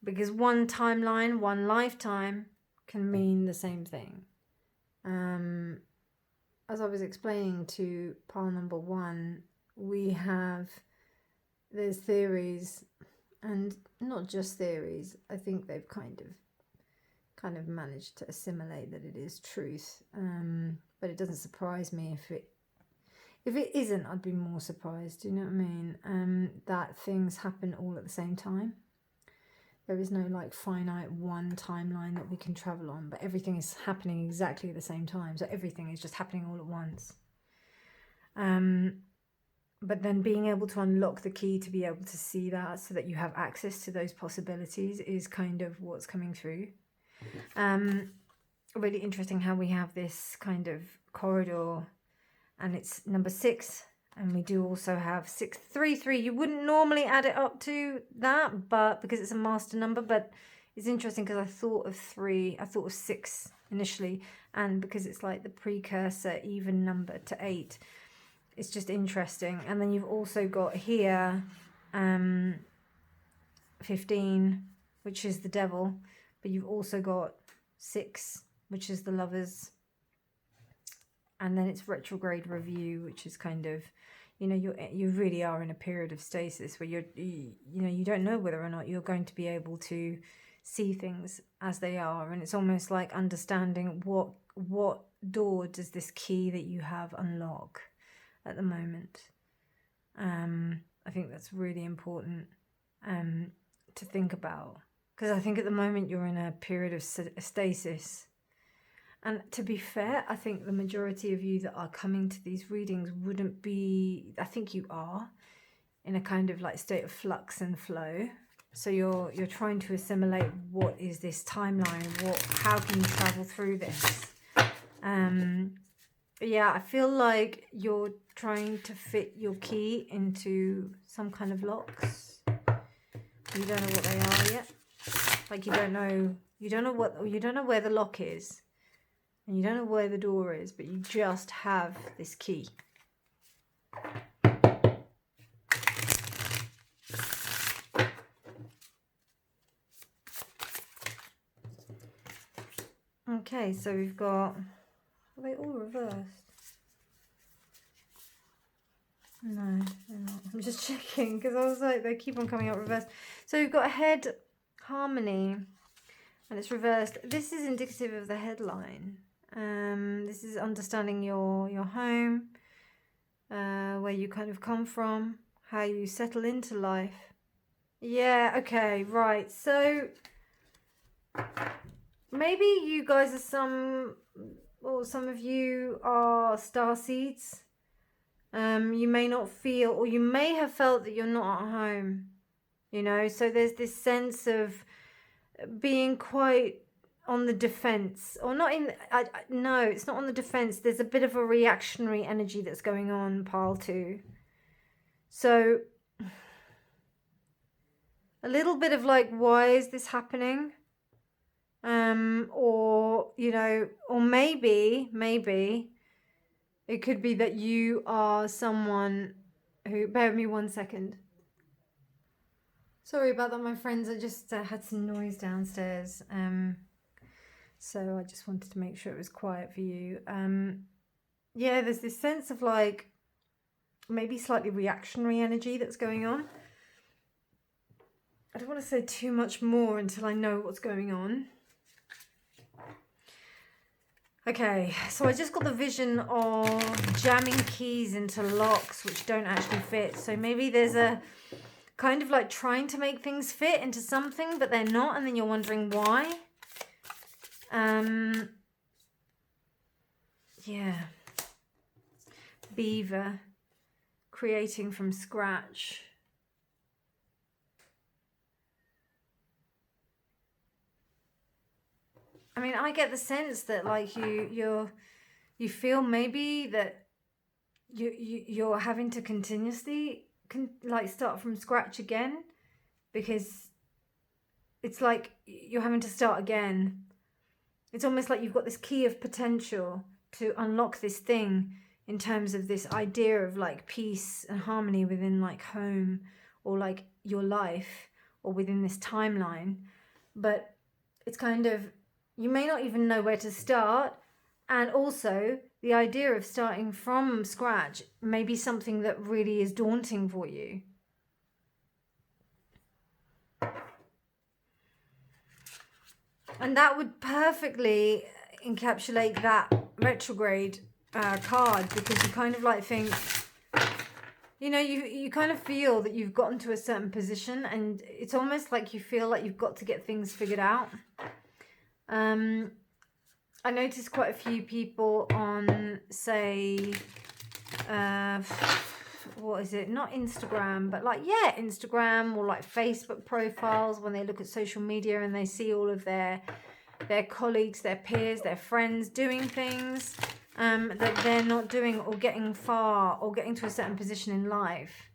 Speaker 1: Because one timeline, one lifetime can mean the same thing. As I was explaining to pile number 1, there's theories, and not just theories. I think they've kind of managed to assimilate that it is truth. But it doesn't surprise me if it isn't. I'd be more surprised. Do you know what I mean? That things happen all at the same time. There is no like finite one timeline that we can travel on, but everything is happening exactly at the same time. So everything is just happening all at once. But then being able to unlock the key to be able to see that, so that you have access to those possibilities, is kind of what's coming through. Really interesting how we have this kind of corridor, and it's number 6, and we do also have 633. You wouldn't normally add it up to that, but because it's a master number, but it's interesting because I thought of 3, I thought of 6 initially, and because it's like the precursor even number to 8, it's just interesting. And then you've also got here 15, which is the devil, but you've also got 6, which is the lovers, and then it's retrograde review, which is kind of, you know, you really are in a period of stasis where you know, you don't know whether or not you're going to be able to see things as they are, and it's almost like understanding what door does this key that you have unlock at the moment. I think that's really important to think about, because I think at the moment you're in a period of stasis. And to be fair, I think the majority of you that are coming to these readings wouldn't be, I think you are in a kind of like state of flux and flow. So you're trying to assimilate, what is this timeline? How can you travel through this? Yeah, I feel like you're trying to fit your key into some kind of locks. You don't know what they are yet. Like you don't know where the lock is. And you don't know where the door is, but you just have this key. Okay, so we've got... Are they all reversed? No, they're not. I'm just checking, because I was like, they keep on coming out reversed. So we've got head harmony, and it's reversed. This is indicative of the headline. This is understanding your home, where you kind of come from, how you settle into life. Yeah, okay, right. So maybe you guys are some of you are starseeds. You may not feel, or you may have felt that you're not at home, you know, so there's this sense of being quite on the defense, or not in, no, it's not on the defense. There's a bit of a reactionary energy that's going on, pile 2. So a little bit of like, why is this happening? Or, you know, or maybe it could be that you are someone who, bear with me 1 second. Sorry about that, my friends. I just had some noise downstairs. So I just wanted to make sure it was quiet for you. Yeah, there's this sense of like maybe slightly reactionary energy that's going on. I don't want to say too much more until I know what's going on. Okay, so I just got the vision of jamming keys into locks which don't actually fit. So maybe there's a kind of like trying to make things fit into something, but they're not, and then you're wondering why. Yeah. Beaver. Creating from scratch. I mean, I get the sense that like you feel maybe that you're having to continuously like start from scratch again, because it's like you're having to start again. It's almost like you've got this key of potential to unlock this thing in terms of this idea of like peace and harmony within like home or like your life or within this timeline. But it's kind of, you may not even know where to start. And also the idea of starting from scratch may be something that really is daunting for you. And that would perfectly encapsulate that retrograde card, because you kind of like think, you know, you kind of feel that you've gotten to a certain position and it's almost like you feel like you've got to get things figured out. I noticed quite a few people on, say, what is it? Not Instagram, but like, yeah, Instagram or like Facebook profiles, when they look at social media and they see all of their colleagues, their peers, their friends doing things that they're not doing, or getting far, or getting to a certain position in life.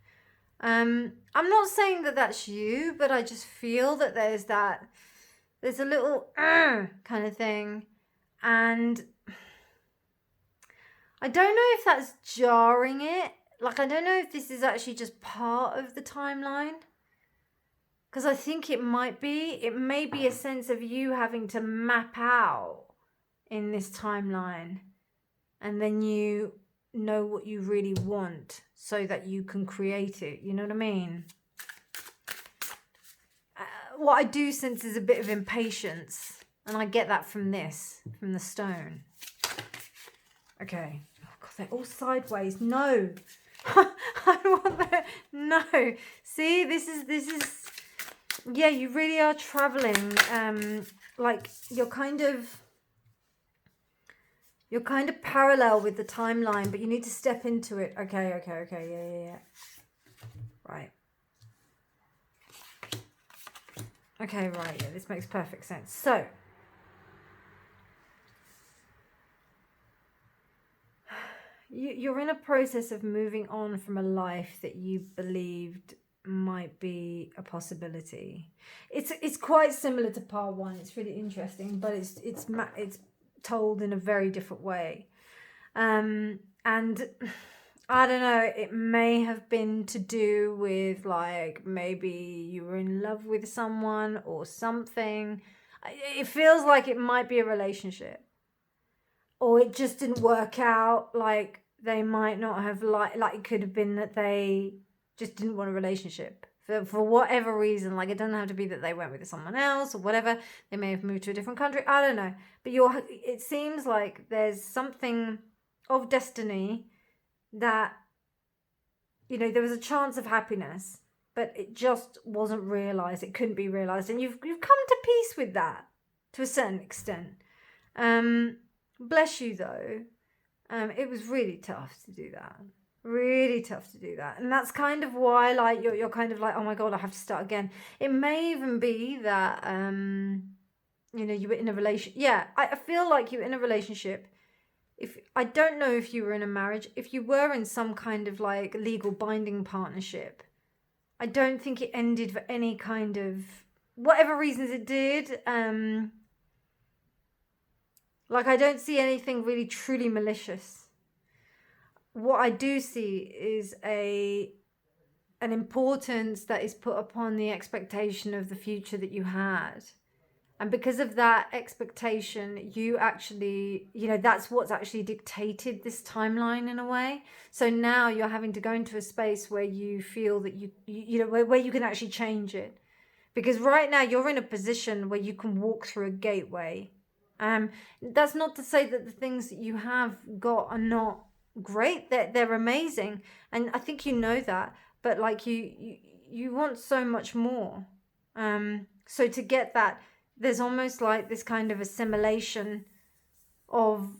Speaker 1: I'm not saying that that's you, but I just feel that there's a little kind of thing. And I don't know if that's jarring it. Like, I don't know if this is actually just part of the timeline. Because I think it might be. It may be a sense of you having to map out in this timeline. And then you know what you really want so that you can create it. You know what I mean? What I do sense is a bit of impatience. And I get that from this, from the stone. Okay. Oh God, they're all sideways. No. I want that. No. See, this is. Yeah, you really are traveling. Like you're kind of parallel with the timeline, but you need to step into it. Okay. Yeah. Right. Okay, right. Yeah, this makes perfect sense. So. You're in a process of moving on from a life that you believed might be a possibility. It's quite similar to part one. It's really interesting, but it's told in a very different way. And I don't know, it may have been to do with like maybe you were in love with someone or something. It feels like it might be a relationship. Or it just didn't work out. Like they might not have like it could have been that they just didn't want a relationship for whatever reason. Like it doesn't have to be that they went with someone else or whatever. They may have moved to a different country. I don't know. But it seems like there's something of destiny that, you know, there was a chance of happiness, but it just wasn't realized. It couldn't be realized, and you've come to peace with that to a certain extent. Bless you though. It was really tough to do that. Really tough to do that. And that's kind of why like you're kind of like, oh my God, I have to start again. It may even be that you know, you were in a relationship. Yeah, I feel like you were in a relationship. I don't know if you were in a marriage. If you were in some kind of like legal binding partnership, I don't think it ended for any kind of whatever reasons it did. Like, I don't see anything really truly malicious. What I do see is an importance that is put upon the expectation of the future that you had. And because of that expectation, you actually, you know, that's what's actually dictated this timeline in a way. So now you're having to go into a space where you feel that you know, where you can actually change it. Because right now you're in a position where you can walk through a gateway. That's not to say that the things that you have got are not great. They're amazing, and I think you know that. But like you want so much more. So to get that, there's almost like this kind of assimilation of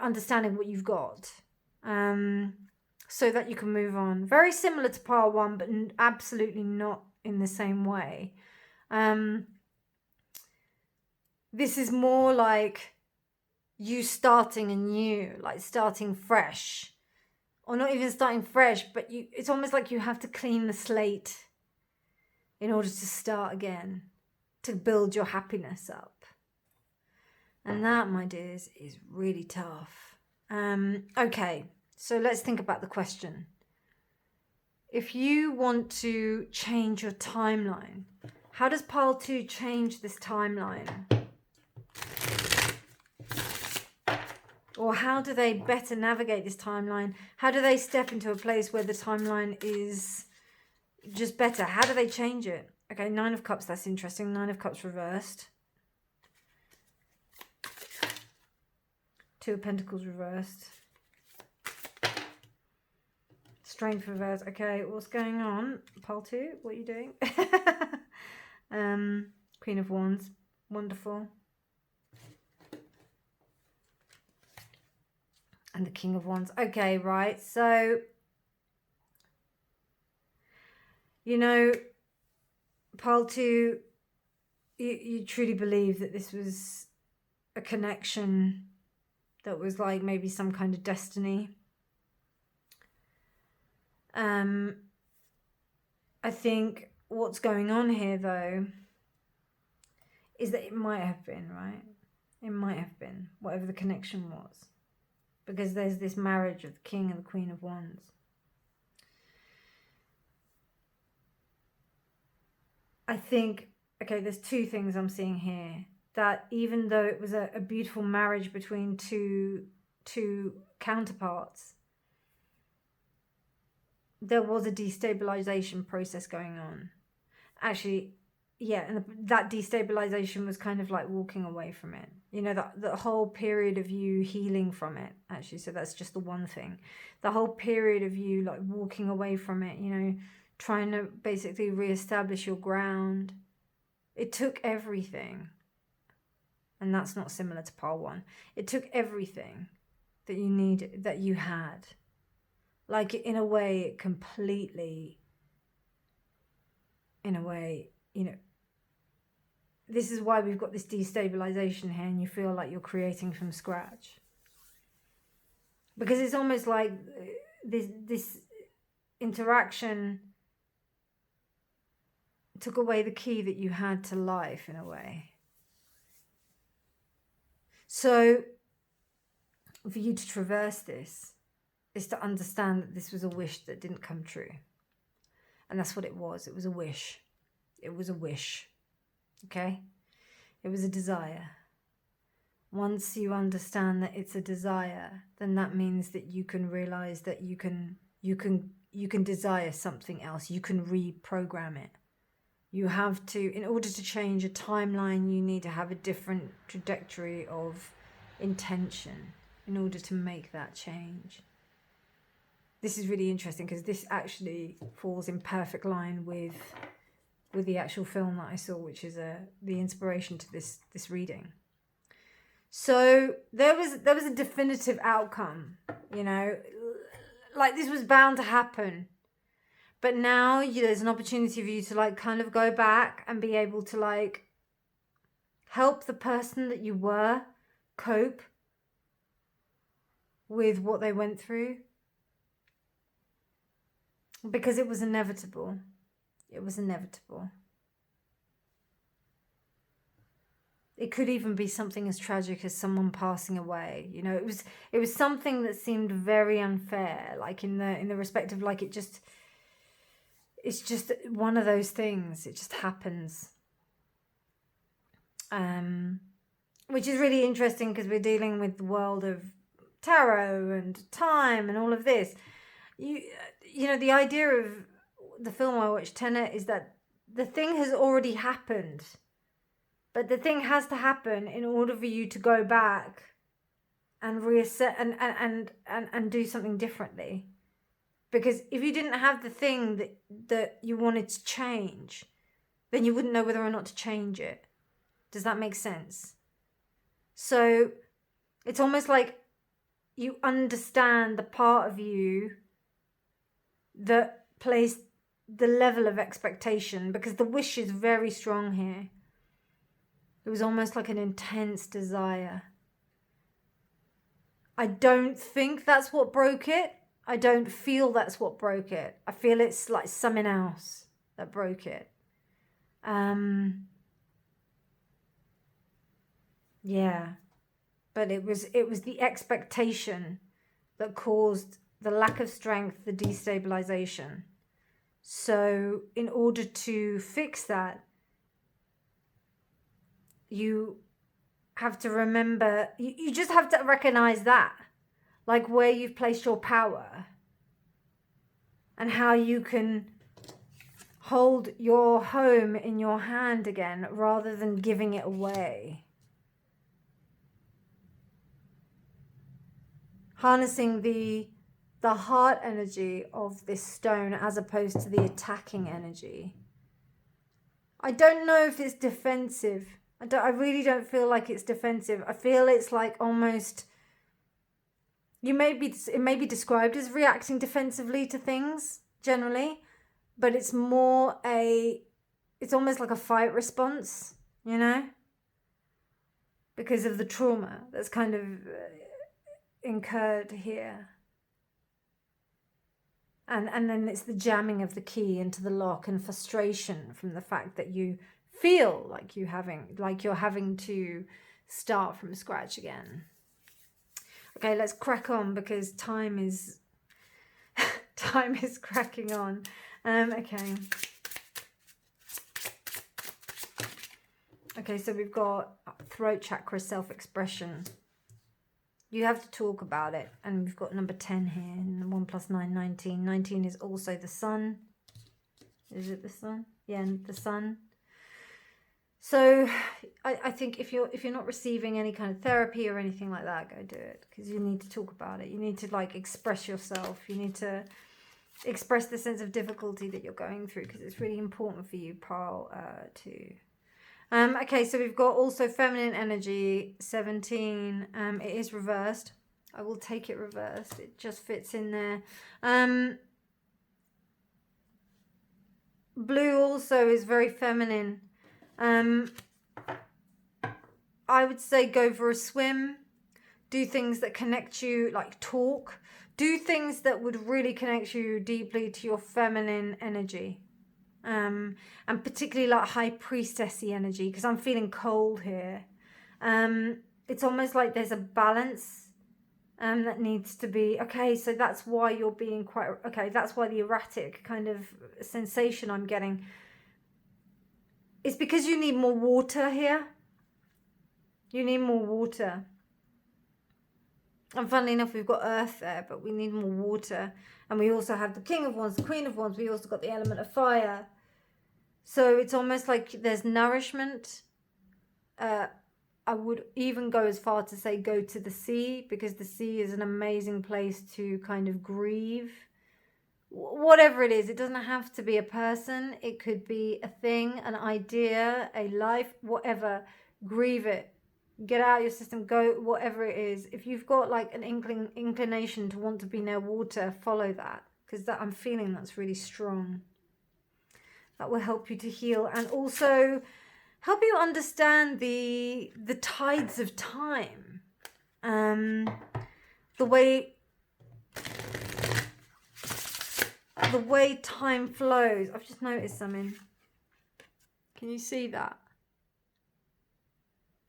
Speaker 1: understanding what you've got, so that you can move on. Very similar to pile one, but absolutely not in the same way. This is more like you starting anew, like starting fresh, or not even starting fresh, but it's almost like you have to clean the slate in order to start again, to build your happiness up. And that, my dears, is really tough. Okay, so let's think about the question. If you want to change your timeline, how does pile 2 change this timeline? Or how do they better navigate this timeline? How do they step into a place where the timeline is just better? How do they change it? Okay, 9 of Cups, that's interesting. 9 of Cups reversed. 2 of Pentacles reversed. Strength reversed. Okay, what's going on? Pile 2, what are you doing? Queen of Wands, wonderful. And the King of Wands. Okay, right. So, pile 2, you truly believe that this was a connection that was like maybe some kind of destiny. I think what's going on here, though, is that it might have been, right? It might have been, whatever the connection was. Because there's this marriage of the King and the Queen of Wands. I think, okay, there's 2 things I'm seeing here. That even though it was a beautiful marriage between two counterparts, there was a destabilization process going on. Actually, yeah, and that destabilization was kind of like walking away from it. The whole period of you healing from it, actually. So that's just the one thing. The whole period of you like walking away from it, trying to basically reestablish your ground. It took everything. And that's not similar to pile 1. It took everything that you needed, that you had. Like, in a way, it completely, this is why we've got this destabilization here, and you feel like you're creating from scratch. Because it's almost like this interaction took away the key that you had to life, in a way. So, for you to traverse this is to understand that this was a wish that didn't come true. And that's what it was. It was a wish. It was a wish. Okay? It was a desire. Once you understand that it's a desire, then that means that you can realize that you can desire something else. You can reprogram it. You have to, in order to change a timeline, you need to have a different trajectory of intention in order to make that change. This is really interesting because this actually falls in perfect line with the actual film that I saw, which is the inspiration to this reading. So there was a definitive outcome, like this was bound to happen. But now there's an opportunity for you to like kind of go back and be able to like help the person that you were cope with what they went through. Because it was inevitable. It was inevitable. It could even be something as tragic as someone passing away. It was something that seemed very unfair, like in the respect of like it's just one of those things. It just happens. Which is really interesting because we're dealing with the world of tarot and time and all of this. The idea of the film I watched, Tenet, is that the thing has already happened. But the thing has to happen in order for you to go back and reassess and do something differently. Because if you didn't have the thing that you wanted to change, then you wouldn't know whether or not to change it. Does that make sense? So it's almost like you understand the part of you that plays the level of expectation, because the wish is very strong here. It was almost like an intense desire. I don't think that's what broke it. I don't feel that's what broke it. I feel it's like something else that broke it. Yeah. But it was the expectation that caused the lack of strength, the destabilization. So in order to fix that, you have to remember, you just have to recognize that, like where you've placed your power and how you can hold your home in your hand again rather than giving it away. Harnessing the heart energy of this stone as opposed to the attacking energy. I don't know if it's defensive. I really don't feel like it's defensive. I feel it's like almost, it may be described as reacting defensively to things generally, but it's more it's almost like a fight response, you know, because of the trauma that's kind of incurred here. And then it's the jamming of the key into the lock and frustration from the fact that you feel like you're having to start from scratch again. Okay, let's crack on because time is cracking on. Okay, so we've got throat chakra, self-expression. You have to talk about it. And we've got number 10 here. And 1 + 9, 19. 19 is also the sun. Is it the sun? Yeah, the sun. So I think if you're not receiving any kind of therapy or anything like that, go do it. Because you need to talk about it. You need to like express yourself. You need to express the sense of difficulty that you're going through. Because it's really important for you, Pearl, too. Okay, so we've got also feminine energy, 17. It is reversed. I will take it reversed. It just fits in there. Blue also is very feminine. I would say go for a swim. Do things that connect you, like talk. Do things that would really connect you deeply to your feminine energy. And particularly like high priestessy energy, because I'm feeling cold here. It's almost like there's a balance that needs to be, okay, so that's why you're being quite, okay, that's why the erratic kind of sensation I'm getting. It's because you need more water here. You need more water. And funnily enough, we've got earth there, but we need more water. And we also have the King of Wands, the Queen of Wands. We also got the element of fire. So it's almost like there's nourishment. I would even go as far to say go to the sea, because the sea is an amazing place to kind of grieve. Whatever it is, it doesn't have to be a person. It could be a thing, an idea, a life, whatever. Grieve it. Get out of your system, go, whatever it is. If you've got like an inclination to want to be near water, follow that, because I'm feeling that's really strong. That will help you to heal and also help you understand the tides of time. The way time flows. I've just noticed something. Can you see that?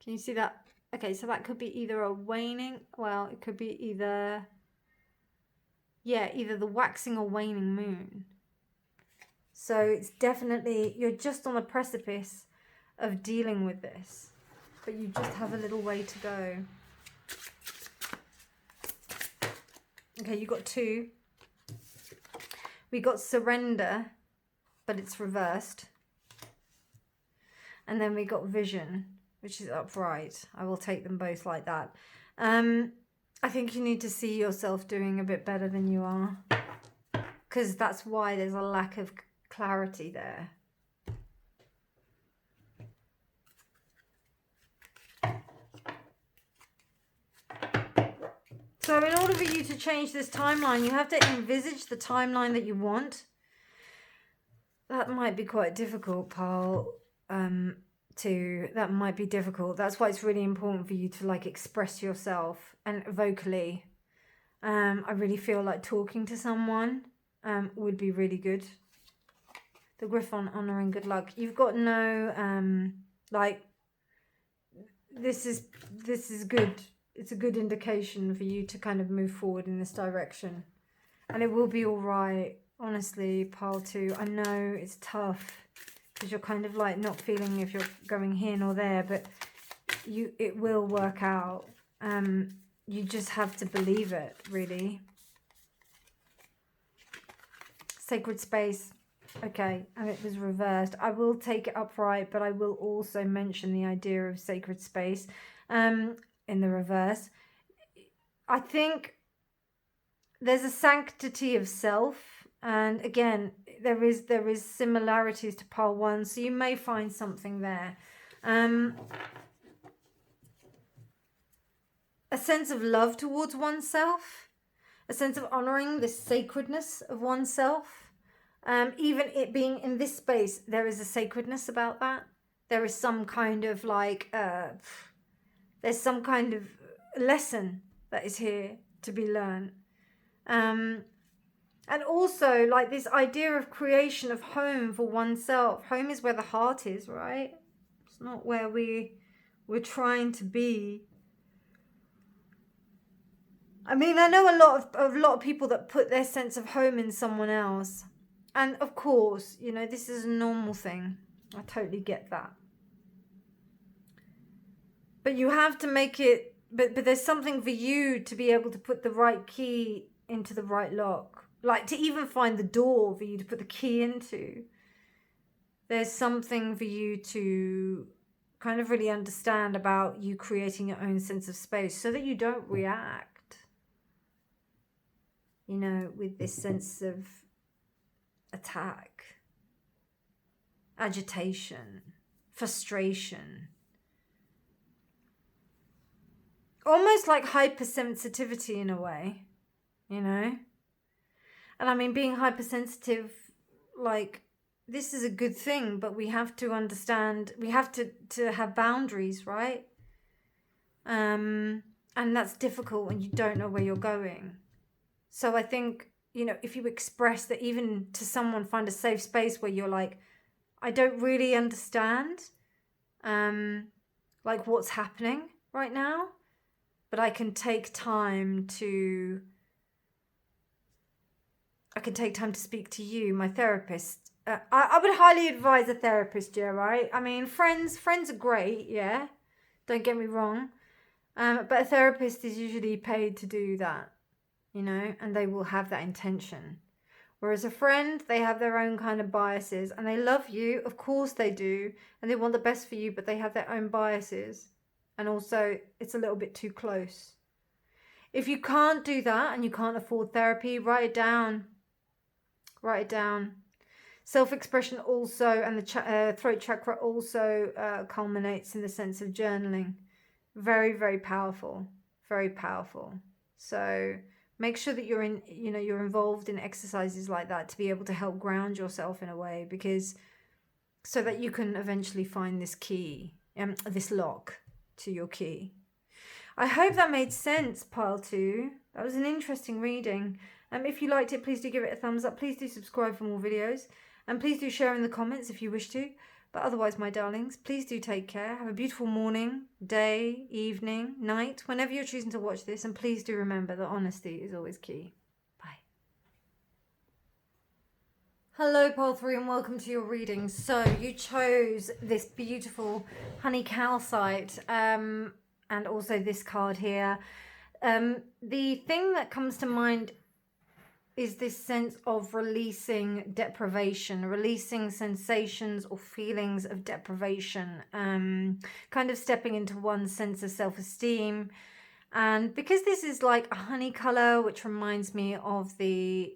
Speaker 1: Can you see that? Okay, so that could be either a waning, well, it could be either the waxing or waning moon. So it's definitely, you're just on the precipice of dealing with this, but you just have a little way to go. Okay, you got 2. We got surrender, but it's reversed. And then we got vision, which is upright. I will take them both like that. I think you need to see yourself doing a bit better than you are, because that's why there's a lack of clarity there. So in order for you to change this timeline, you have to envisage the timeline that you want. That might be quite difficult, Paul. That might be difficult. That's why it's really important for you to like express yourself and vocally. I really feel like talking to someone would be really good. The Griffon, honor and good luck. You've got no like. This is good. It's a good indication for you to kind of move forward in this direction. And it will be all right. Honestly, pile 2. I know it's tough because you're kind of like not feeling if you're going here nor there, but it will work out. You just have to believe it, really. Sacred space. Okay, and it was reversed. I will take it upright, but I will also mention the idea of sacred space. In the reverse, I think there's a sanctity of self, and again there is similarities to pile 1, so you may find something there. A sense of love towards oneself, a sense of honoring the sacredness of oneself. Even it being in this space, there is a sacredness about that. There is some kind of like there's some kind of lesson that is here to be learned. And also like this idea of creation of home for oneself. Home is where the heart is, right? It's not where we're trying to be. I mean, I know a lot of people that put their sense of home in someone else. And of course, you know, this is a normal thing. I totally get that. But you have to make it, but there's something for you to be able to put the right key into the right lock. Like to even find the door for you to put the key into. There's something for you to kind of really understand about you creating your own sense of space so that you don't react, you know, with this sense of attack, agitation, frustration. Almost like hypersensitivity in a way, you know? And I mean, being hypersensitive, like, this is a good thing, but we have to understand, we have to have boundaries, right? And that's difficult when you don't know where you're going. So I think, you know, if you express that even to someone, find a safe space where you're like, I don't really understand, like what's happening right now. But I can take time to speak to you, my therapist. I would highly advise a therapist, yeah, right? I mean, friends are great, yeah. Don't get me wrong. But a therapist is usually paid to do that, you know, and they will have that intention. Whereas a friend, they have their own kind of biases and they love you, of course they do, and they want the best for you, but they have their own biases. And also, it's a little bit too close. If you can't do that and you can't afford therapy, write it down. Write it down. Self-expression also, and the throat chakra also culminates in the sense of journaling. Very, very powerful. Very powerful. So make sure that you're involved in exercises like that to be able to help ground yourself in a way, because so that you can eventually find this key, this lock to your key. I hope that made sense, pile 2. That was an interesting reading. If you liked it, please do give it a thumbs up. Please do subscribe for more videos. And please do share in the comments if you wish to. But otherwise, my darlings, please do take care. Have a beautiful morning, day, evening, night, whenever you're choosing to watch this. And please do remember that honesty is always key. Bye. Hello, pile 3, and welcome to your reading. So you chose this beautiful honey calcite, and also this card here. The thing that comes to mind is this sense of releasing deprivation, releasing sensations or feelings of deprivation, kind of stepping into one's sense of self-esteem. And because this is like a honey color, which reminds me of the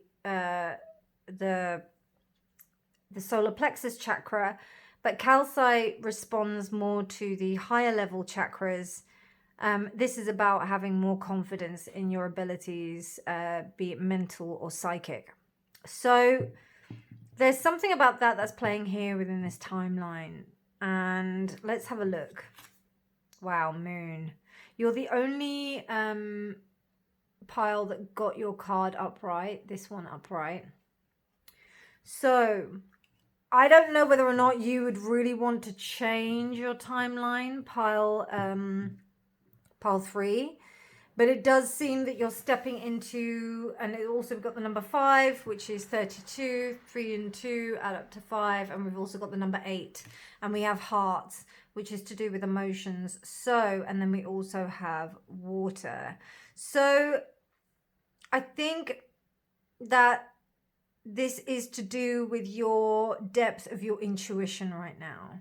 Speaker 1: solar plexus chakra, but calcite responds more to the higher level chakras. This is about having more confidence in your abilities, be it mental or psychic. So there's something about that that's playing here within this timeline. And let's have a look. Wow, moon. You're the only pile that got your card upright, this one upright. So I don't know whether or not you would really want to change your timeline, pile 3, but it does seem that you're stepping into, and it also got the number 5, which is 32, 3 and 2 add up to 5, and we've also got the number 8, and we have hearts, which is to do with emotions. So, and then we also have water. So I think that this is to do with your depth of your intuition right now.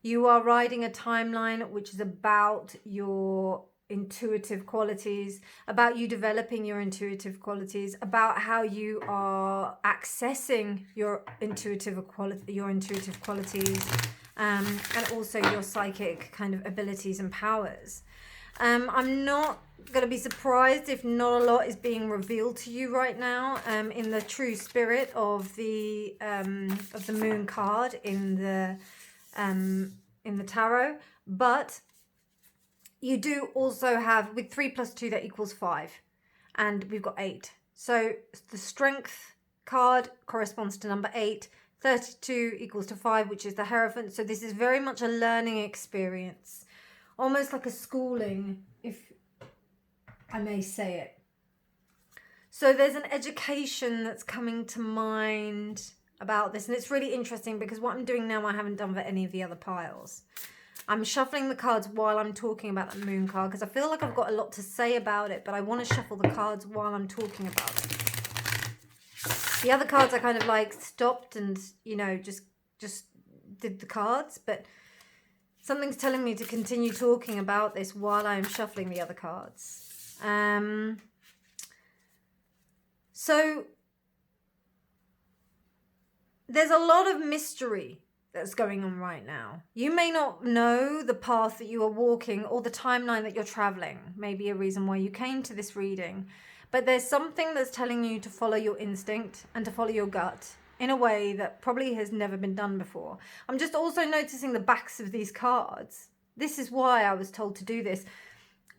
Speaker 1: You are riding a timeline which is about your intuitive qualities, about you developing your intuitive qualities, about how you are accessing your intuitive qualities, and also your psychic kind of abilities and powers. I'm not going to be surprised if not a lot is being revealed to you right now, in the true spirit of the moon card in the tarot. But you do also have, with 3 plus 2, that equals 5, and we've got 8. So the strength card corresponds to number 8. 32 equals to 5, which is the Hierophant. So this is very much a learning experience, almost like a schooling, if I may say it. So there's an education that's coming to mind about this, and it's really interesting because what I'm doing now I haven't done for any of the other piles. I'm shuffling the cards while I'm talking about the moon card because I feel like I've got a lot to say about it, but I want to shuffle the cards while I'm talking about it. The other cards I kind of like stopped and, you know, just did the cards, but something's telling me to continue talking about this while I'm shuffling the other cards. So there's a lot of mystery that's going on right now. You may not know the path that you are walking or the timeline that you're traveling. Maybe a reason why you came to this reading. But there's something that's telling you to follow your instinct and to follow your gut in a way that probably has never been done before. I'm just also noticing the backs of these cards. This is why I was told to do this.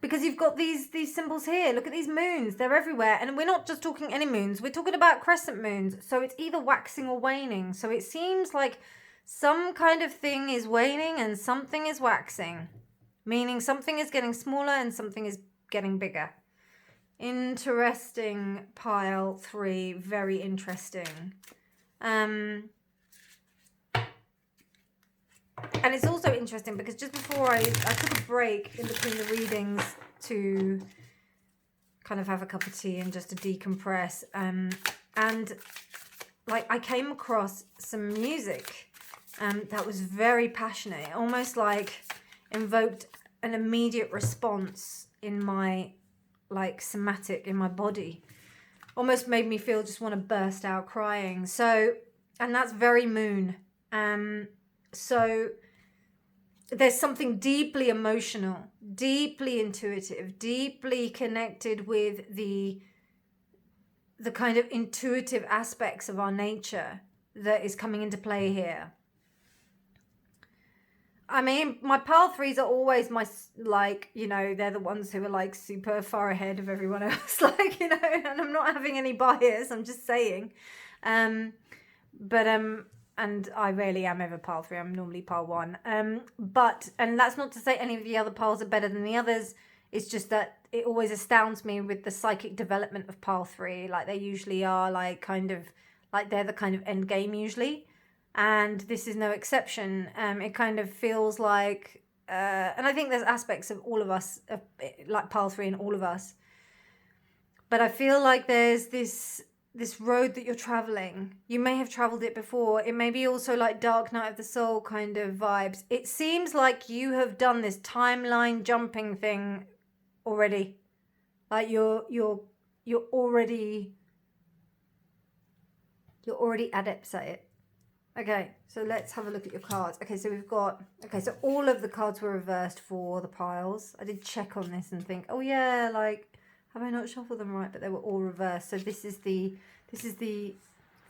Speaker 1: Because you've got these symbols here. Look at these moons. They're everywhere. And we're not just talking any moons. We're talking about crescent moons. So it's either waxing or waning. So it seems like some kind of thing is waning and something is waxing. Meaning something is getting smaller and something is getting bigger. Interesting, pile 3. Very interesting. And it's also interesting because just before I took a break in between the readings to kind of have a cup of tea and just to decompress. And like I came across some music that was very passionate. It almost like invoked an immediate response in my like somatic, in my body. Almost made me feel just want to burst out crying. So, and that's very moon. So there's something deeply emotional, deeply intuitive, deeply connected with the kind of intuitive aspects of our nature that is coming into play here. I mean, my pile 3s are always my, like, you know, they're the ones who are like super far ahead of everyone else, like, you know, and I'm not having any bias, I'm just saying. And I rarely am ever pile 3, I'm normally pile 1. And that's not to say any of the other piles are better than the others. It's just that it always astounds me with the psychic development of pile 3. Like they usually are like kind of, like they're the kind of end game usually. And this is no exception. It kind of feels like, and I think there's aspects of all of us, like pile 3 in all of us. But I feel like there's this this road that you're traveling. You may have traveled it before. It may be also like Dark Night of the Soul kind of vibes. It seems like you have done this timeline jumping thing already. Like you're already adept at it. Okay, so let's have a look at your cards. Okay, so we've got, okay, so all of the cards were reversed for the piles. I did check on this and think, oh yeah, like, have I not shuffled them right? But they were all reversed. So this is the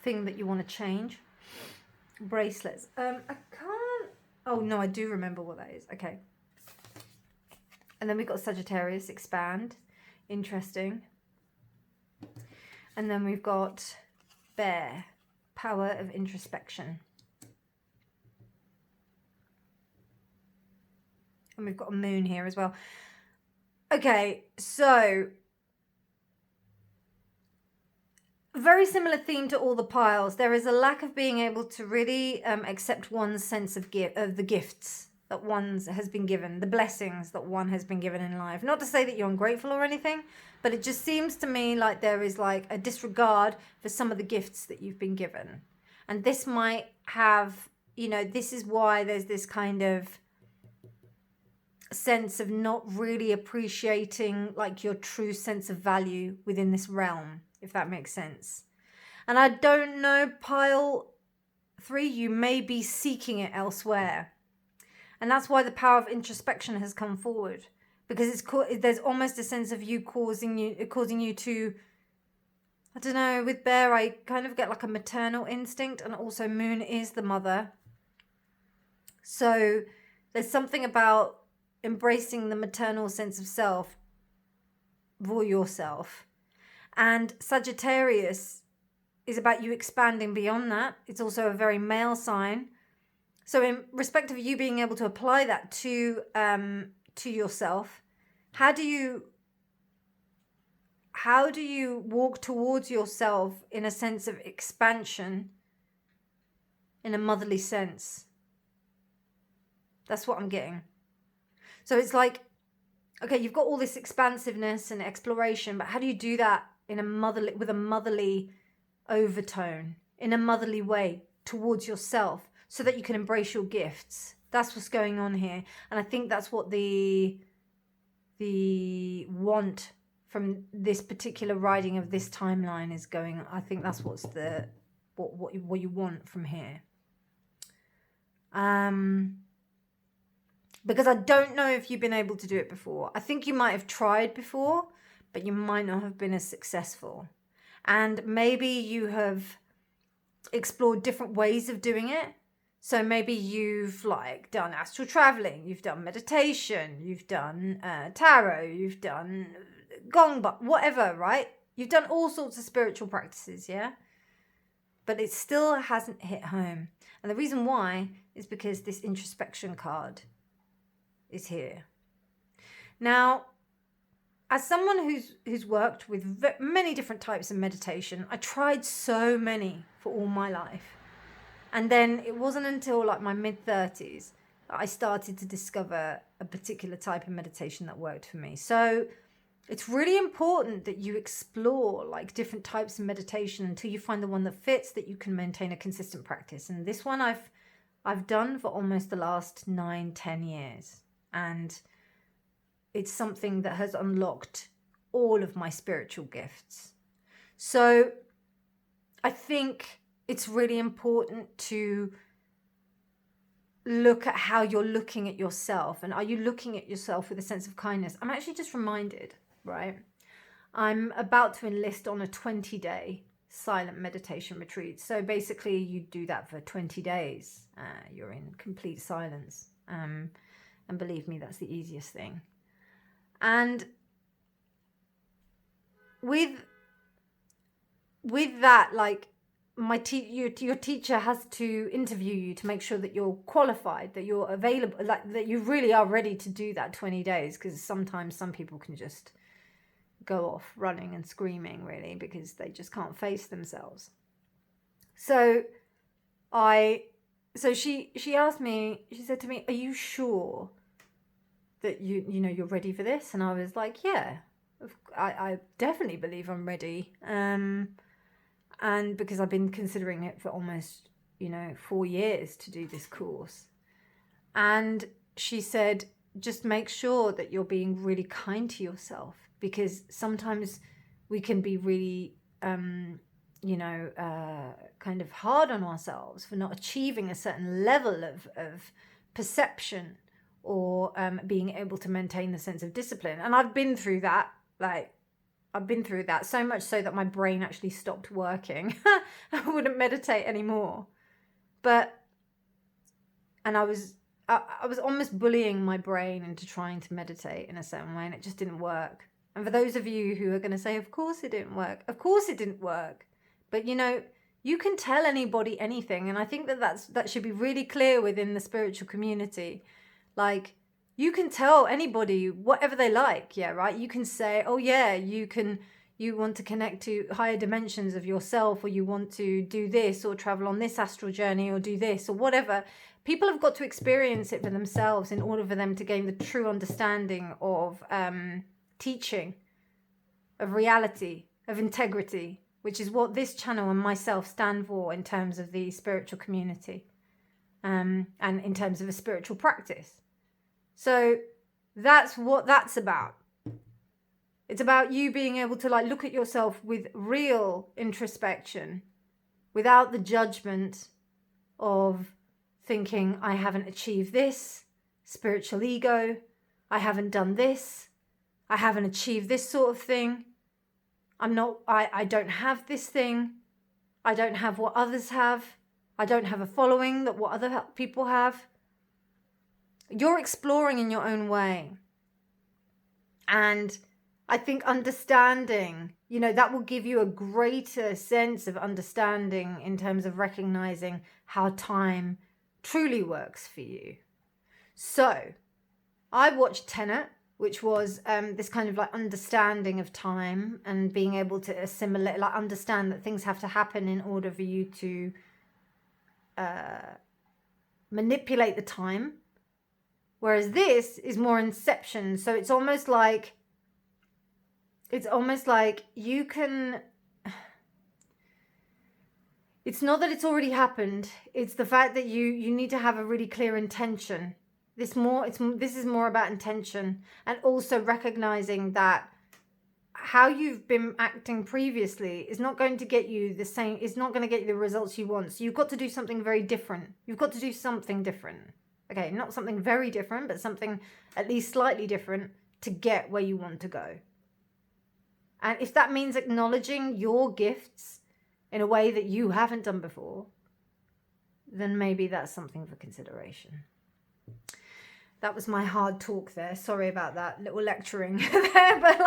Speaker 1: thing that you want to change. Bracelets. I can't, oh no, I do remember what that is. Okay. And then we've got Sagittarius, expand. Interesting. And then we've got Bear, power of introspection. And we've got a moon here as well. Okay, so very similar theme to all the piles. There is a lack of being able to really accept one's sense of the gifts that one has been given, the blessings that one has been given in life. Not to say that you're ungrateful or anything, but it just seems to me like there is like a disregard for some of the gifts that you've been given. And this might have, you know, this is why there's this kind of sense of not really appreciating like your true sense of value within this realm, if that makes sense. And I don't know, pile 3, you may be seeking it elsewhere. And that's why the power of introspection has come forward, because there's almost a sense of you causing you to, I don't know, with Bear, I kind of get like a maternal instinct, and also Moon is the mother. So there's something about embracing the maternal sense of self for yourself. And Sagittarius is about you expanding beyond that. It's also a very male sign. So in respect of you being able to apply that to yourself, how do you walk towards yourself in a sense of expansion, in a motherly sense? That's what I'm getting. So it's like, okay, you've got all this expansiveness and exploration, but how do you do that with a motherly overtone, in a motherly way towards yourself, so that you can embrace your gifts? That's what's going on here. And I think that's what the want from this particular writing of this timeline is going. I think that's what's what you want from here. Because I don't know if you've been able to do it before. I think you might have tried before, but you might not have been as successful. And maybe you have explored different ways of doing it. So maybe you've like done astral traveling, you've done meditation, you've done tarot, you've done gong, whatever, right? You've done all sorts of spiritual practices, yeah? But it still hasn't hit home. And the reason why is because this introspection card is here. Now, as someone who's worked with many different types of meditation, I tried so many for all my life. And then it wasn't until like my mid-30s that I started to discover a particular type of meditation that worked for me. So it's really important that you explore like different types of meditation until you find the one that fits, that you can maintain a consistent practice. And this one I've done for almost the last 9-10 years. And it's something that has unlocked all of my spiritual gifts. So I think it's really important to look at how you're looking at yourself. And are you looking at yourself with a sense of kindness? I'm actually just reminded, right? I'm about to enlist on a 20-day silent meditation retreat. So basically you do that for 20 days. You're in complete silence. And believe me, that's the easiest thing. And with that, like, your teacher has to interview you to make sure that you're qualified, that you're available, like that you really are ready to do that 20 days. Because sometimes some people can just go off running and screaming, really, because they just can't face themselves. So she asked me, she said to me, "Are you sure that you're ready for this?" And I was like, "Yeah, I definitely believe I'm ready." And because I've been considering it for almost, 4 years to do this course. And she said, just make sure that you're being really kind to yourself, because sometimes we can be really, kind of hard on ourselves for not achieving a certain level of perception or being able to maintain the sense of discipline. And I've been through that, so much so that my brain actually stopped working. I wouldn't meditate anymore. And I was almost bullying my brain into trying to meditate in a certain way, and it just didn't work. And for those of you who are going to say, of course it didn't work. Of course it didn't work. But, you can tell anybody anything. And I think that should be really clear within the spiritual community. Like, you can tell anybody whatever they like. Yeah, right? You can say, oh, yeah, you want to connect to higher dimensions of yourself, or you want to do this or travel on this astral journey or do this or whatever. People have got to experience it for themselves in order for them to gain the true understanding of teaching, of reality, of integrity, which is what this channel and myself stand for in terms of the spiritual community, and in terms of a spiritual practice. So that's what that's about. It's about you being able to look at yourself with real introspection, without the judgment of thinking, I haven't achieved this, spiritual ego, I haven't done this, I haven't achieved this sort of thing, I don't have this thing, I don't have what others have, I don't have a following that what other people have. You're exploring in your own way. And I think understanding, that will give you a greater sense of understanding in terms of recognizing how time truly works for you. So I watched Tenet, which was this kind of understanding of time and being able to assimilate, understand that things have to happen in order for you to manipulate the time. Whereas this is more inception. So it's almost like you can, it's not that it's already happened. It's the fact that you need to have a really clear intention. This is more about intention, and also recognizing that how you've been acting previously is not going to get you the same, it's not going to get you the results you want. So you've got to do something very different. You've got to do something different. Okay, not something very different, but something at least slightly different to get where you want to go. And if that means acknowledging your gifts in a way that you haven't done before, then maybe that's something for consideration. That was my hard talk there. Sorry about that little lecturing there, but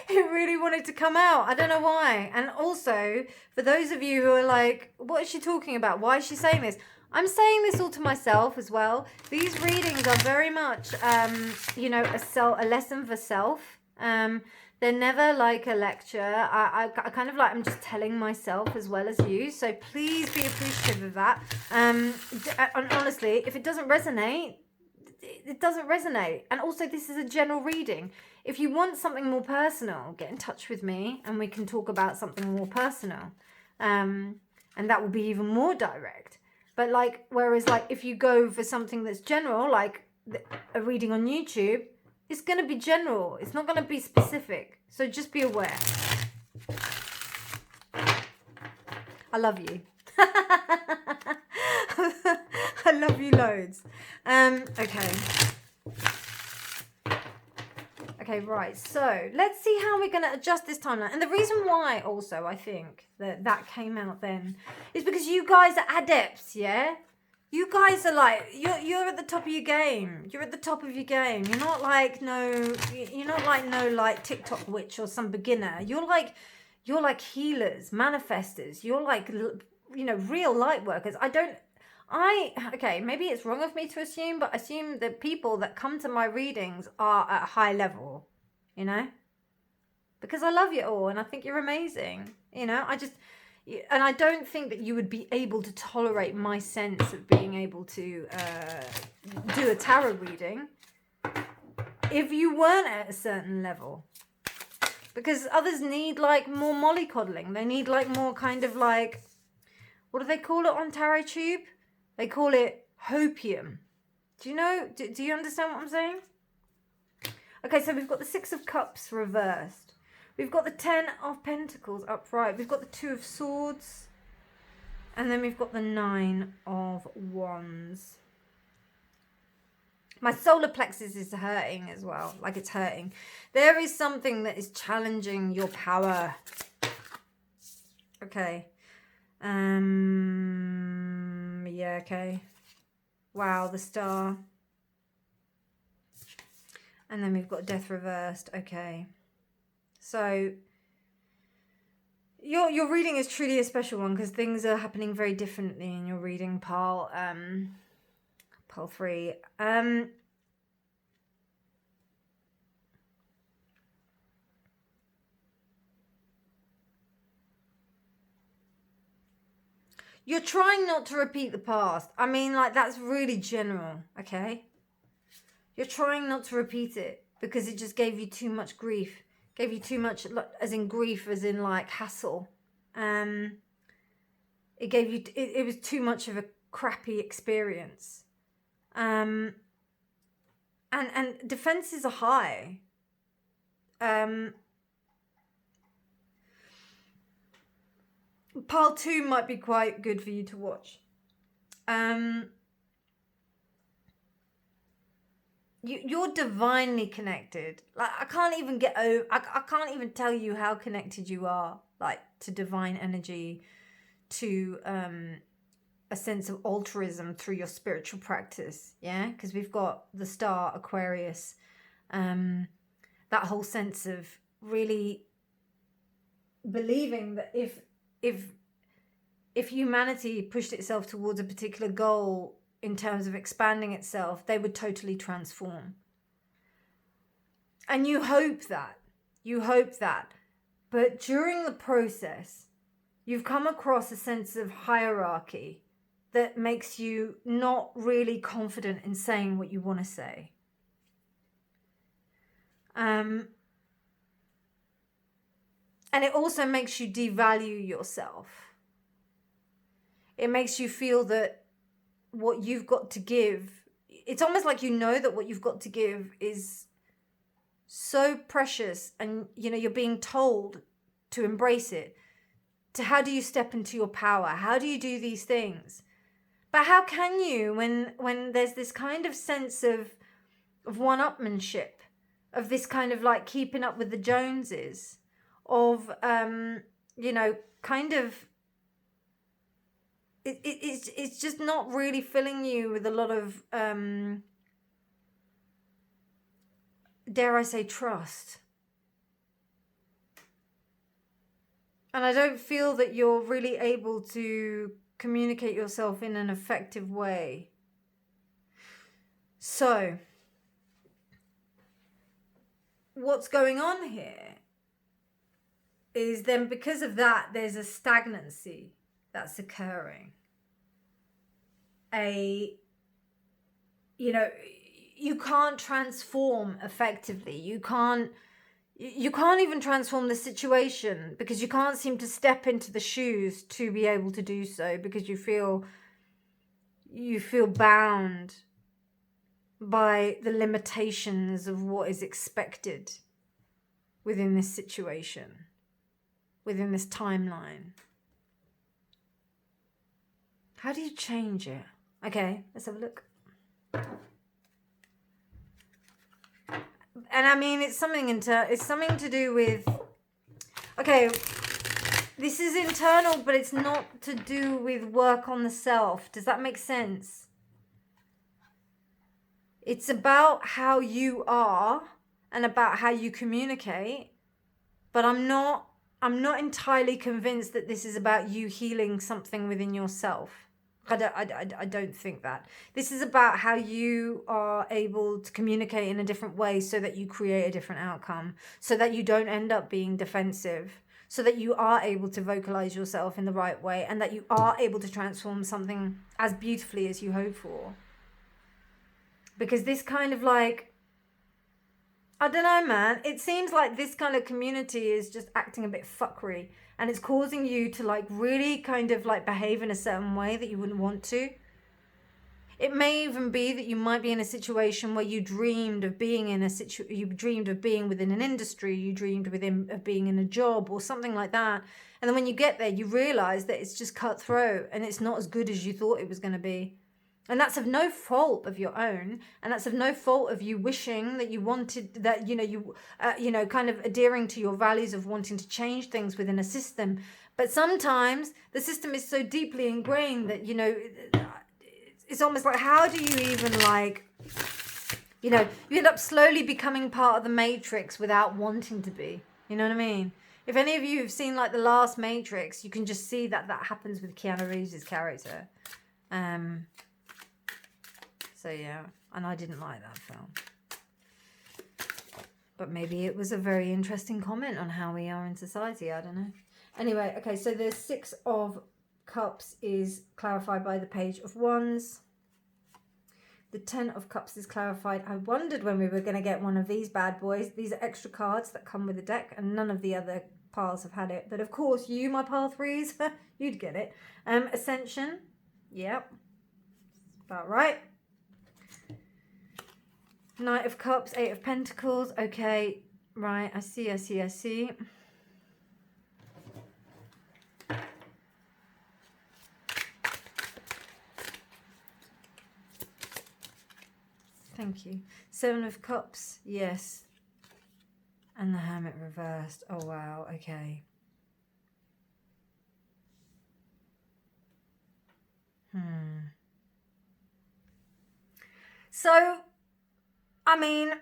Speaker 1: it really wanted to come out. I don't know why. And also, for those of you who are like, what is she talking about? Why is she saying this? I'm saying this all to myself as well. These readings are very much, a lesson for self. They're never like a lecture. I kind of I'm just telling myself as well as you. So please be appreciative of that. And honestly, if it doesn't resonate, it doesn't resonate. And also, this is a general reading. If you want something more personal, get in touch with me and we can talk about something more personal. And that will be even more direct. But whereas if you go for something that's general, like a reading on YouTube, it's going to be general. It's not going to be specific. So just be aware. I love you. I love you loads. Okay. Okay, right. So let's see how we're going to adjust this timeline. And the reason why also I think that came out then is because you guys are adepts, yeah? You guys are you're at the top of your game. You're at the top of your game. You're not no TikTok witch or some beginner. You're like healers, manifestors. You're real light workers. Okay, maybe it's wrong of me to assume, but assume that people that come to my readings are at a high level, because I love you all and I think you're amazing. And I don't think that you would be able to tolerate my sense of being able to do a tarot reading if you weren't at a certain level. because others need like more mollycoddling. They need like more kind of like, what do they call it on Tarot Tube? They call it hopium. Do you know, do you understand what I'm saying? Okay, so we've got the Six of Cups reversed. We've got the Ten of Pentacles upright. We've got the Two of Swords. And then we've got the Nine of Wands. My solar plexus is hurting as well. Like, it's hurting. There is something that is challenging your power. Okay. Yeah, okay. Wow, the Star. And then we've got Death reversed. Okay. So your reading is truly a special one because things are happening very differently in your reading, pile. Pile 3. You're trying not to repeat the past. I mean, like, that's really general, okay? You're trying not to repeat it because it just gave you too much grief. Gave you too much, as in grief, as in like hassle. It gave you, it was too much of a crappy experience. And defenses are high. Pile 2 might be quite good for you to watch. You're divinely connected. Like, I can't even get over, I can't even tell you how connected you are, like, to divine energy, to a sense of altruism through your spiritual practice. Yeah, because we've got the Star, Aquarius, that whole sense of really believing that if humanity pushed itself towards a particular goal in terms of expanding itself, they would totally transform. And you hope that. But during the process, you've come across a sense of hierarchy that makes you not really confident in saying what you want to say. And it also makes you devalue yourself. It makes you feel that what you've got to give, it's almost like you know that what you've got to give is so precious, and you're being told to embrace it. To how do you step into your power? How do you do these things? But how can you when there's this kind of sense of one-upmanship, of this kind of like keeping up with the Joneses, of kind of it's just not really filling you with a lot of dare I say trust. And I don't feel that you're really able to communicate yourself in an effective way. So what's going on here is then, because of that, there's a stagnancy that's occurring. You can't transform effectively. You can't even transform the situation because you can't seem to step into the shoes to be able to do so, because you feel bound by the limitations of what is expected within this situation, within this timeline. How do you change it? Okay, let's have a look. And I mean, it's something to do with, okay, this is internal, but it's not to do with work on the self. Does that make sense? It's about how you are and about how you communicate, but I'm not entirely convinced that this is about you healing something within yourself. I don't think that. This is about how you are able to communicate in a different way so that you create a different outcome, so that you don't end up being defensive, so that you are able to vocalize yourself in the right way, and that you are able to transform something as beautifully as you hope for. Because this kind of like I don't know, man. It seems like this kind of community is just acting a bit fuckery, and it's causing you to like really kind of like behave in a certain way that you wouldn't want to. It may even be that you might be in a situation where you dreamed of being in a you dreamed of being within an industry, you dreamed of being in a job or something like that. And then when you get there, you realize that it's just cutthroat and it's not as good as you thought it was going to be. And that's of no fault of your own, and that's of no fault of you wishing that you wanted that, kind of adhering to your values of wanting to change things within a system. But sometimes the system is so deeply ingrained that, it's almost like, how do you even you end up slowly becoming part of the Matrix without wanting to be. You know what I mean? If any of you have seen like the last Matrix, you can just see that happens with Keanu Reeves' character. So yeah, and I didn't like that film. But maybe it was a very interesting comment on how we are in society. I don't know. Anyway, okay, so the Six of Cups is clarified by the Page of Wands. The 10 of Cups is clarified. I wondered when we were going to get one of these bad boys. These are extra cards that come with the deck, and none of the other piles have had it. But of course, you, my pile threes, you'd get it. Ascension. Yep. About right. Knight of Cups, 8 of Pentacles. Okay, right. I see. Thank you. 7 of Cups, yes. And the Hermit reversed. Oh, wow. Okay. So, I mean,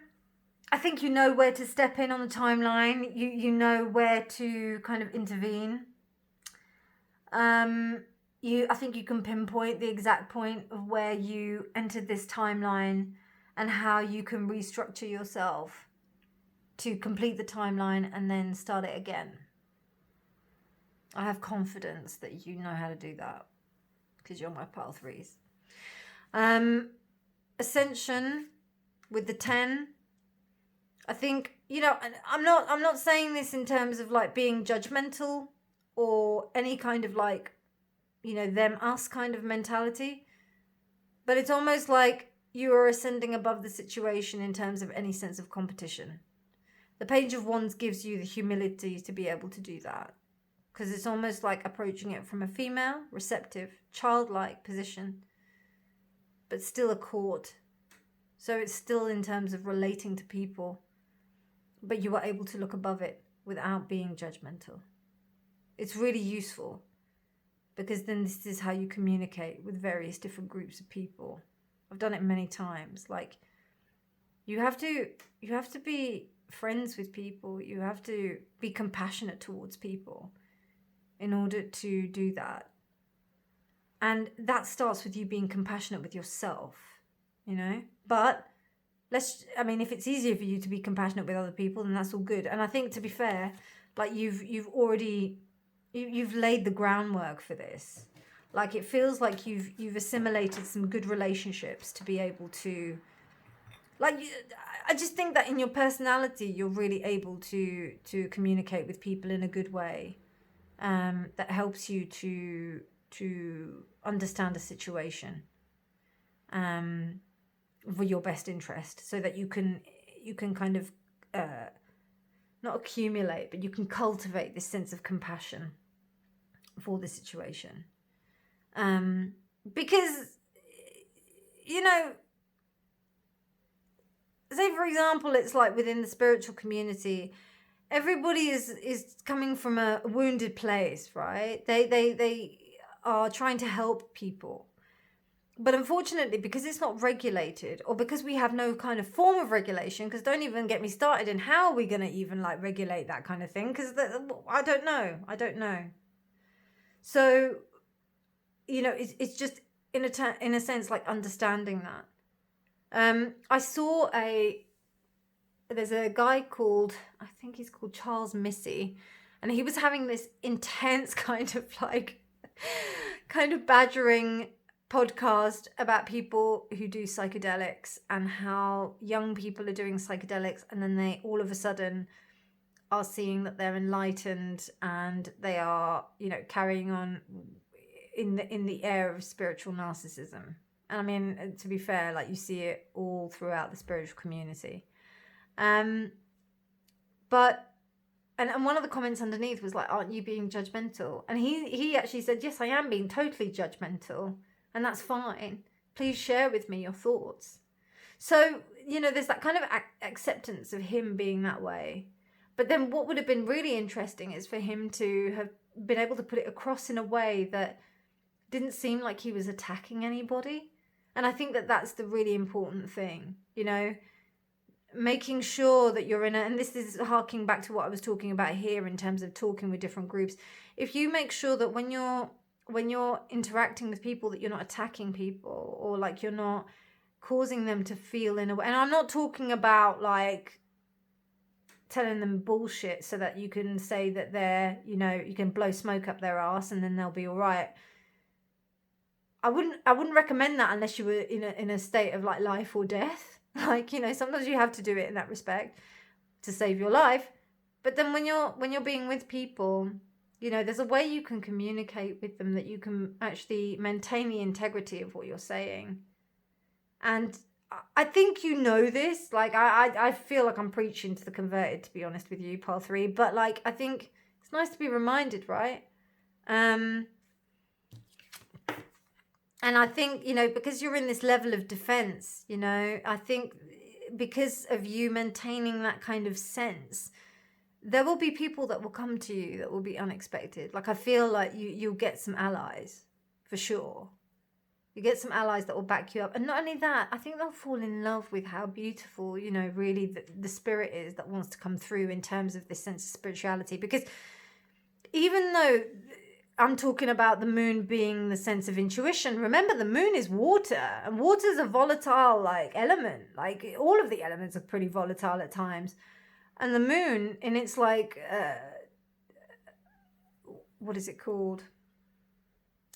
Speaker 1: I think you know where to step in on the timeline. You know where to kind of intervene. I think you can pinpoint the exact point of where you entered this timeline and how you can restructure yourself to complete the timeline and then start it again. I have confidence that you know how to do that because you're my pile threes. Ascension with the 10. I think, I'm not saying this in terms of like being judgmental or any kind of like, them, us kind of mentality. But it's almost like you are ascending above the situation in terms of any sense of competition. The Page of Wands gives you the humility to be able to do that. Because it's almost like approaching it from a female, receptive, childlike position. But still a court. So it's still in terms of relating to people. But you are able to look above it without being judgmental. It's really useful. Because then this is how you communicate with various different groups of people. I've done it many times. Like, you have to be friends with people. You have to be compassionate towards people in order to do that. And that starts with you being compassionate with yourself, But if it's easier for you to be compassionate with other people, then that's all good. And I think, to be fair, like you've laid the groundwork for this. Like, it feels like you've assimilated some good relationships to be able to, like, I just think that in your personality, you're really able to communicate with people in a good way, that helps you to understand a situation, for your best interest, so that you can kind of not accumulate, but you can cultivate this sense of compassion for the situation. Because, say for example, it's like within the spiritual community, everybody is coming from a wounded place, right? They are trying to help people. But unfortunately, because it's not regulated, or because we have no kind of form of regulation, because don't even get me started in how are we going to even like regulate that kind of thing, because I don't know. So, it's just in a sense like understanding that. I saw there's a guy called, I think he's called Charles Missy, and he was having this intense kind of badgering podcast about people who do psychedelics and how young people are doing psychedelics, and then they all of a sudden are seeing that they're enlightened and they are, you know, carrying on in the air of spiritual narcissism. And I mean, to be fair, like, you see it all throughout the spiritual community. But and one of the comments underneath was like, aren't you being judgmental? And he actually said, yes, I am being totally judgmental, and that's fine. Please share with me your thoughts. So, you know, there's that kind of acceptance of him being that way. But then what would have been really interesting is for him to have been able to put it across in a way that didn't seem like he was attacking anybody. And I think that that's the really important thing, you know, making sure that you're in a, and this is harking back to what I was talking about here in terms of talking with different groups. If you make sure that when you're interacting with people, that you're not attacking people, or like you're not causing them to feel in a way. And I'm not talking about like telling them bullshit so that you can say that they're, you know, you can blow smoke up their ass and then they'll be all right. I wouldn't recommend that unless you were in a state of like life or death. Like, you know, sometimes you have to do it in that respect to save your life. But then when you're being with people, you know, there's a way you can communicate with them that you can actually maintain the integrity of what you're saying. And I think you know this. Like, I feel like I'm preaching to the converted, to be honest with you, Part 3. But like, I think it's nice to be reminded, right? And I think, you know, because you're in this level of defense, you know, I think because of you maintaining that kind of sense, there will be people that will come to you that will be unexpected. Like, I feel like you'll get some allies, for sure. You get some allies that will back you up. And not only that, I think they'll fall in love with how beautiful, you know, really the spirit is that wants to come through in terms of this sense of spirituality. Because even though I'm talking about the moon being the sense of intuition, remember the moon is water, and water is a volatile like element. Like, all of the elements are pretty volatile at times. And the moon, in its like, what is it called?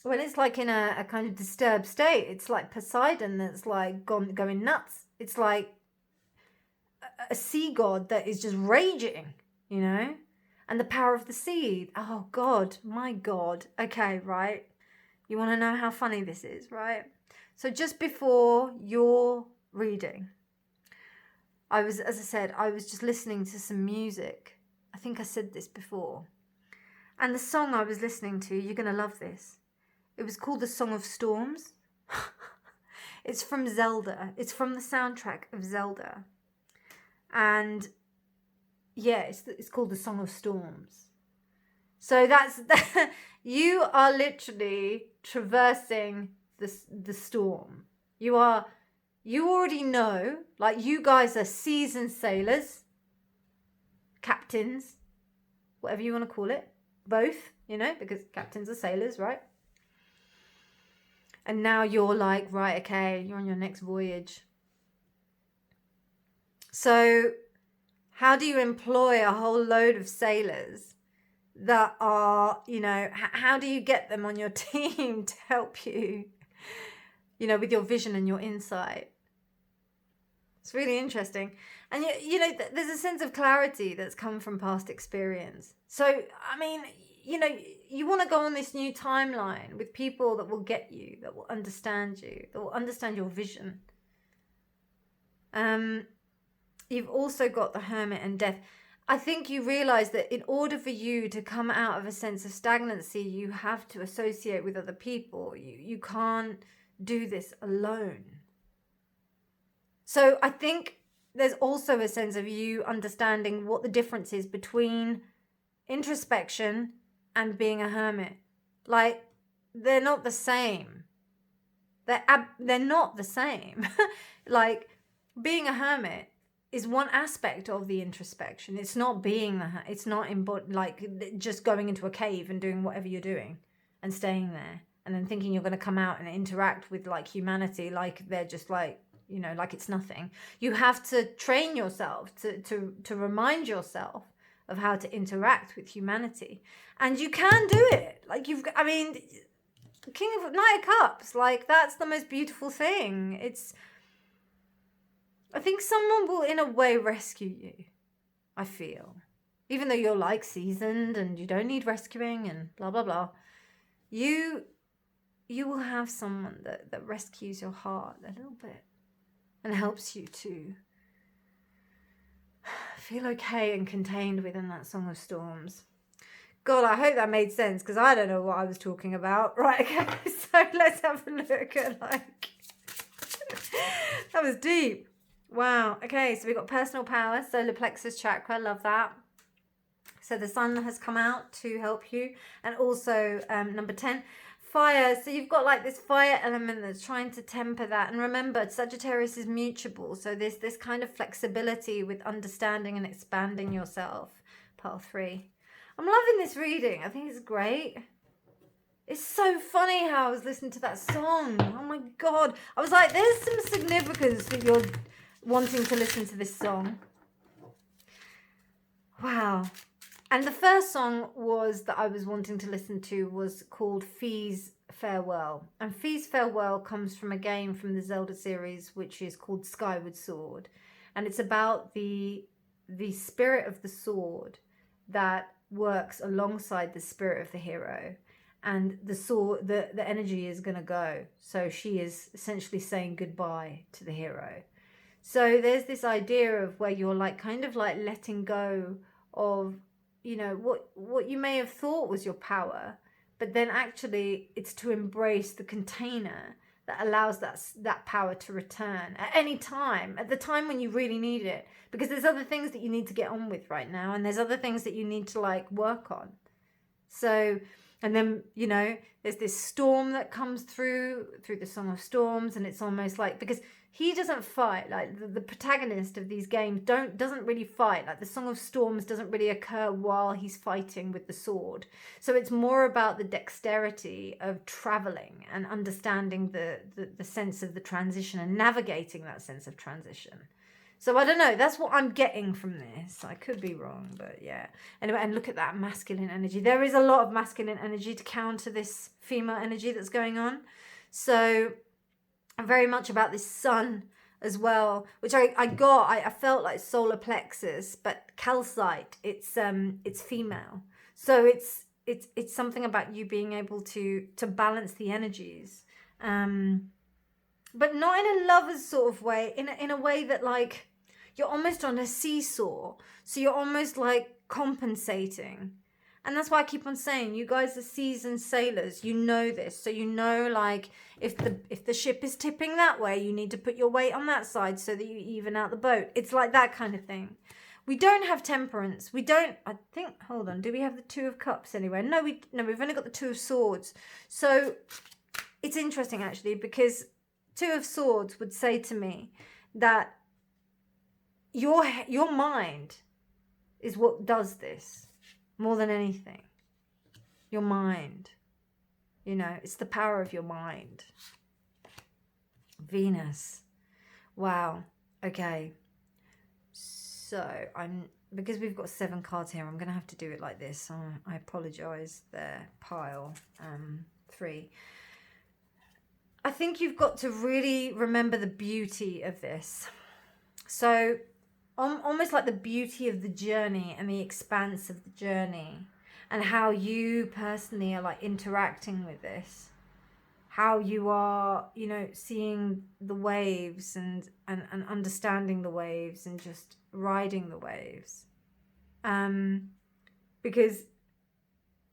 Speaker 1: When it's like in a kind of disturbed state, it's like Poseidon that's like going nuts. It's like a sea god that is just raging, you know? And the power of the sea. Oh, God, my God. Okay, right. You want to know how funny this is, right? So just before your reading, as I said, I was just listening to some music. I think I said this before. And the song I was listening to, you're going to love this. It was called The Song of Storms. It's from Zelda. It's from the soundtrack of Zelda. And yeah, it's called The Song of Storms. So that's you are literally traversing the storm. You already know, like, you guys are seasoned sailors, captains, whatever you want to call it, both, you know, because captains are sailors, right? And now you're like, right, okay, you're on your next voyage. So how do you employ a whole load of sailors that are, you know, how do you get them on your team to help you, you know, with your vision and your insight? It's really interesting. And, you know, there's a sense of clarity that's come from past experience. So, I mean, you know, you want to go on this new timeline with people that will get you, that will understand you, that will understand your vision. You've also got the Hermit and Death. I think you realize that in order for you to come out of a sense of stagnancy, you have to associate with other people. You can't do this alone. So I think there's also a sense of you understanding what the difference is between introspection and being a hermit. Like, they're not the same. They're not the same. Like, being a hermit is one aspect of the introspection. It's not being it's not like just going into a cave and doing whatever you're doing and staying there and then thinking you're going to come out and interact with like humanity like they're just like, you know, like it's nothing. You have to train yourself to remind yourself of how to interact with humanity, and you can do it. Like, I mean, King of Knight of Cups, like that's the most beautiful thing. I think someone will in a way rescue you, I feel. Even though you're like seasoned and you don't need rescuing and blah, blah, blah. You will have someone that rescues your heart a little bit and helps you to feel okay and contained within that Song of Storms. God, I hope that made sense, because I don't know what I was talking about. Right, okay, so let's have a look at like... that was deep. Wow, okay, so we've got personal power, solar plexus chakra, love that. So the sun has come out to help you. And also number 10, fire. So you've got like this fire element that's trying to temper that. And remember, Sagittarius is mutable. So there's this kind of flexibility with understanding and expanding yourself. Pile 3. I'm loving this reading. I think it's great. It's so funny how I was listening to that song. Oh my God. I was like, there's some significance that you're wanting to listen to this song. Wow. And the first song that I was wanting to listen to was called Fee's Farewell. And Fee's Farewell comes from a game from the Zelda series, which is called Skyward Sword. And it's about the spirit of the sword that works alongside the spirit of the hero. And the sword, the energy is going to go. So she is essentially saying goodbye to the hero. So there's this idea of where you're like kind of like letting go of, you know, what you may have thought was your power, but then actually it's to embrace the container that allows that power to return at any time, at the time when you really need it, because there's other things that you need to get on with right now, and there's other things that you need to like work on. So, and then, you know, there's this storm that comes through the Song of Storms, and it's almost like, because he doesn't fight, like the protagonist of these games doesn't really fight. Like the Song of Storms doesn't really occur while he's fighting with the sword. So it's more about the dexterity of traveling and understanding the sense of the transition and navigating that sense of transition. So I don't know, that's what I'm getting from this. I could be wrong, but yeah. Anyway, and look at that masculine energy. There is a lot of masculine energy to counter this female energy that's going on. So very much about this sun as well, which I felt like solar plexus, but calcite, it's female. So it's something about you being able to balance the energies. But not in a lover's sort of way, in a way that like you're almost on a seesaw. So you're almost like compensating. And that's why I keep on saying, you guys are seasoned sailors. You know this. So you know, like, if the ship is tipping that way, you need to put your weight on that side so that you even out the boat. It's like that kind of thing. We don't have temperance. We don't, I think, hold on. Do we have the 2 of Cups anywhere? No, we've only got the 2 of Swords. So it's interesting, actually, because 2 of Swords would say to me that your mind is what does this more than anything. Your mind, you know, it's the power of your mind. Venus. Wow. Okay. So because we've got 7 cards here, I'm going to have to do it like this. So I apologize there. Pile 3. I think you've got to really remember the beauty of this. So almost like the beauty of the journey and the expanse of the journey, and how you personally are like interacting with this, how you are, you know, seeing the waves and understanding the waves and just riding the waves. Because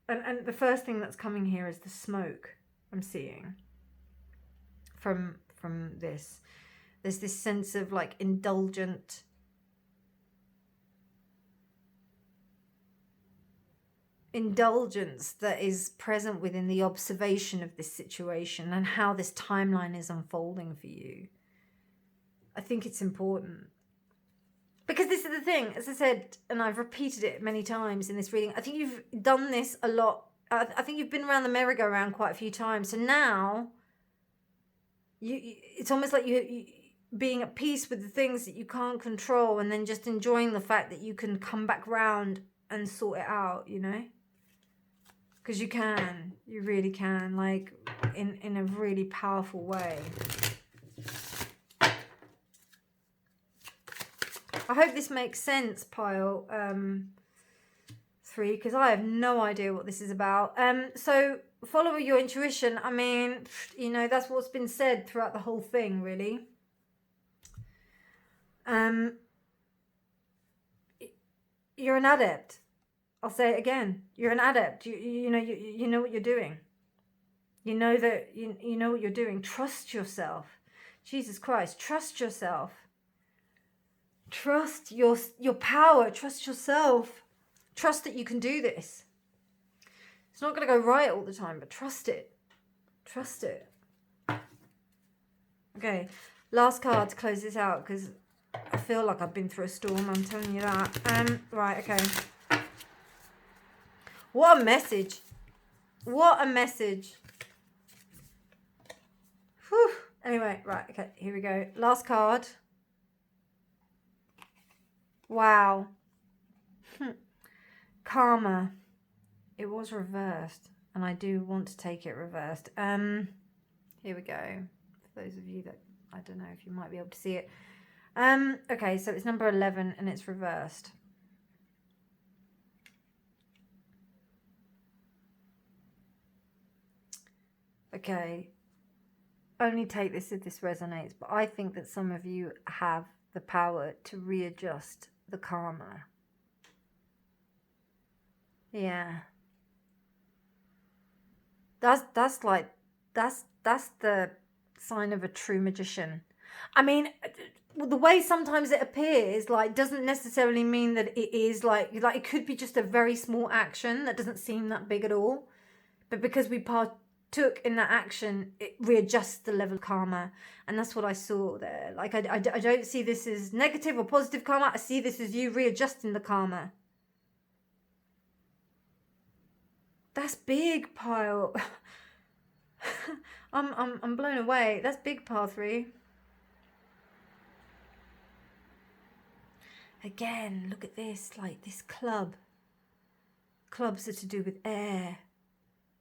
Speaker 1: and the first thing that's coming here is the smoke I'm seeing from this. There's this sense of like indulgence that is present within the observation of this situation and how this timeline is unfolding for you. I think it's important. Because this is the thing, as I said, and I've repeated it many times in this reading, I think you've done this a lot. I think you've been around the merry-go-round quite a few times. So now, it's almost like you being at peace with the things that you can't control, and then just enjoying the fact that you can come back round and sort it out, you know? Because you can. You really can. Like, in a really powerful way. I hope this makes sense, pile 3, because I have no idea what this is about. So follow your intuition. I mean, you know, that's what's been said throughout the whole thing, really. You're an adept. I'll say it again. You're an adept. You know what you're doing. You know that you know what you're doing. Trust yourself. Jesus Christ, trust yourself. Trust your power. Trust yourself. Trust that you can do this. It's not going to go right all the time, but trust it. Trust it. Okay, last card to close this out, because I feel like I've been through a storm, I'm telling you that. Right, okay. What a message. What a message. Whew. Anyway, right, okay, here we go. Last card. Wow. Karma. It was reversed, and I do want to take it reversed. Here we go. For those of you that, I don't know if you might be able to see it. Okay, so it's number 11 and it's reversed. Okay. Only take this if this resonates, but I think that some of you have the power to readjust the karma. Yeah. That's the sign of a true magician. I mean, the way sometimes it appears, like, doesn't necessarily mean that it is like it could be just a very small action that doesn't seem that big at all, but because we partook in that action, it readjusts the level of karma, and that's what I saw there. Like, I don't see this as negative or positive karma. I see this as you readjusting the karma. That's big, pile. I'm blown away. That's big, pile 3. Again, look at this, like this club. Clubs are to do with air.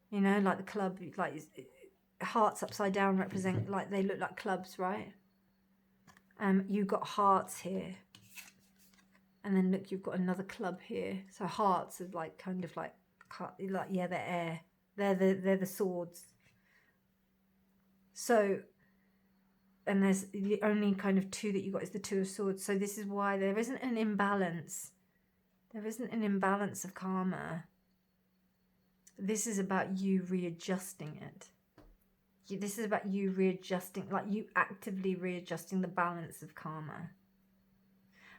Speaker 1: You know, like the club, like hearts upside down represent, like they look like clubs, right? You got hearts here. And then look, you've got another club here. So hearts are like kind of like yeah, they're air. They're the swords. So, and there's the only kind of 2 that you got is the 2 of swords. So this is why there isn't an imbalance. There isn't an imbalance of karma. This is about you readjusting it. This is about you readjusting, like you actively readjusting the balance of karma.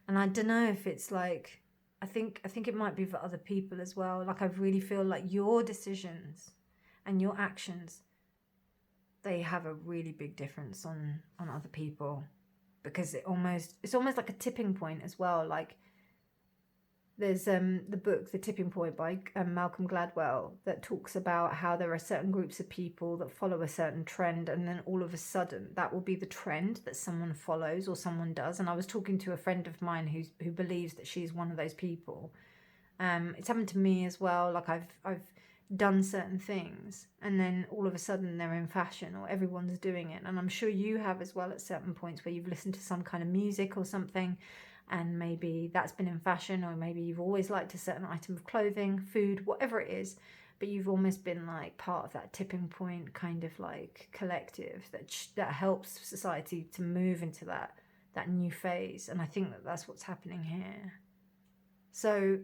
Speaker 1: And I don't know if it's like, I think it might be for other people as well. Like, I really feel like your decisions and your actions, they have a really big difference on other people, because it's almost like a tipping point as well. Like, there's the book The Tipping Point by Malcolm Gladwell that talks about how there are certain groups of people that follow a certain trend, and then all of a sudden that will be the trend that someone follows or someone does. And I was talking to a friend of mine who believes that she's one of those people. It's happened to me as well. Like, I've done certain things, and then all of a sudden they're in fashion, or everyone's doing it. And I'm sure you have as well, at certain points where you've listened to some kind of music or something, and maybe that's been in fashion, or maybe you've always liked a certain item of clothing, food, whatever it is, but you've almost been like part of that tipping point kind of like collective that helps society to move into that new phase. And I think that that's what's happening here. So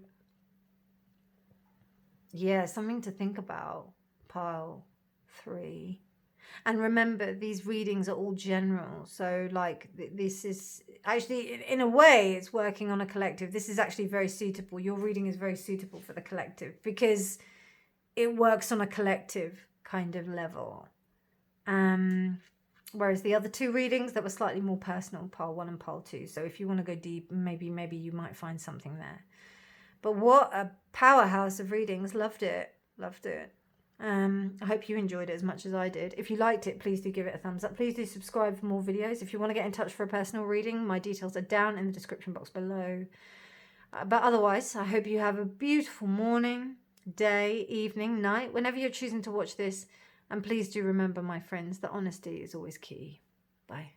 Speaker 1: yeah, something to think about, pile 3. And remember, these readings are all general. So, like, this is actually, in a way, it's working on a collective. This is actually very suitable. Your reading is very suitable for the collective, because it works on a collective kind of level. Whereas the other 2 readings that were slightly more personal, pile 1 and pile 2. So if you want to go deep, maybe you might find something there. But what a powerhouse of readings. Loved it. Loved it. I hope you enjoyed it as much as I did. If you liked it, please do give it a thumbs up. Please do subscribe for more videos. If you want to get in touch for a personal reading, my details are down in the description box below. But otherwise, I hope you have a beautiful morning, day, evening, night, whenever you're choosing to watch this. And please do remember, my friends, that honesty is always key. Bye.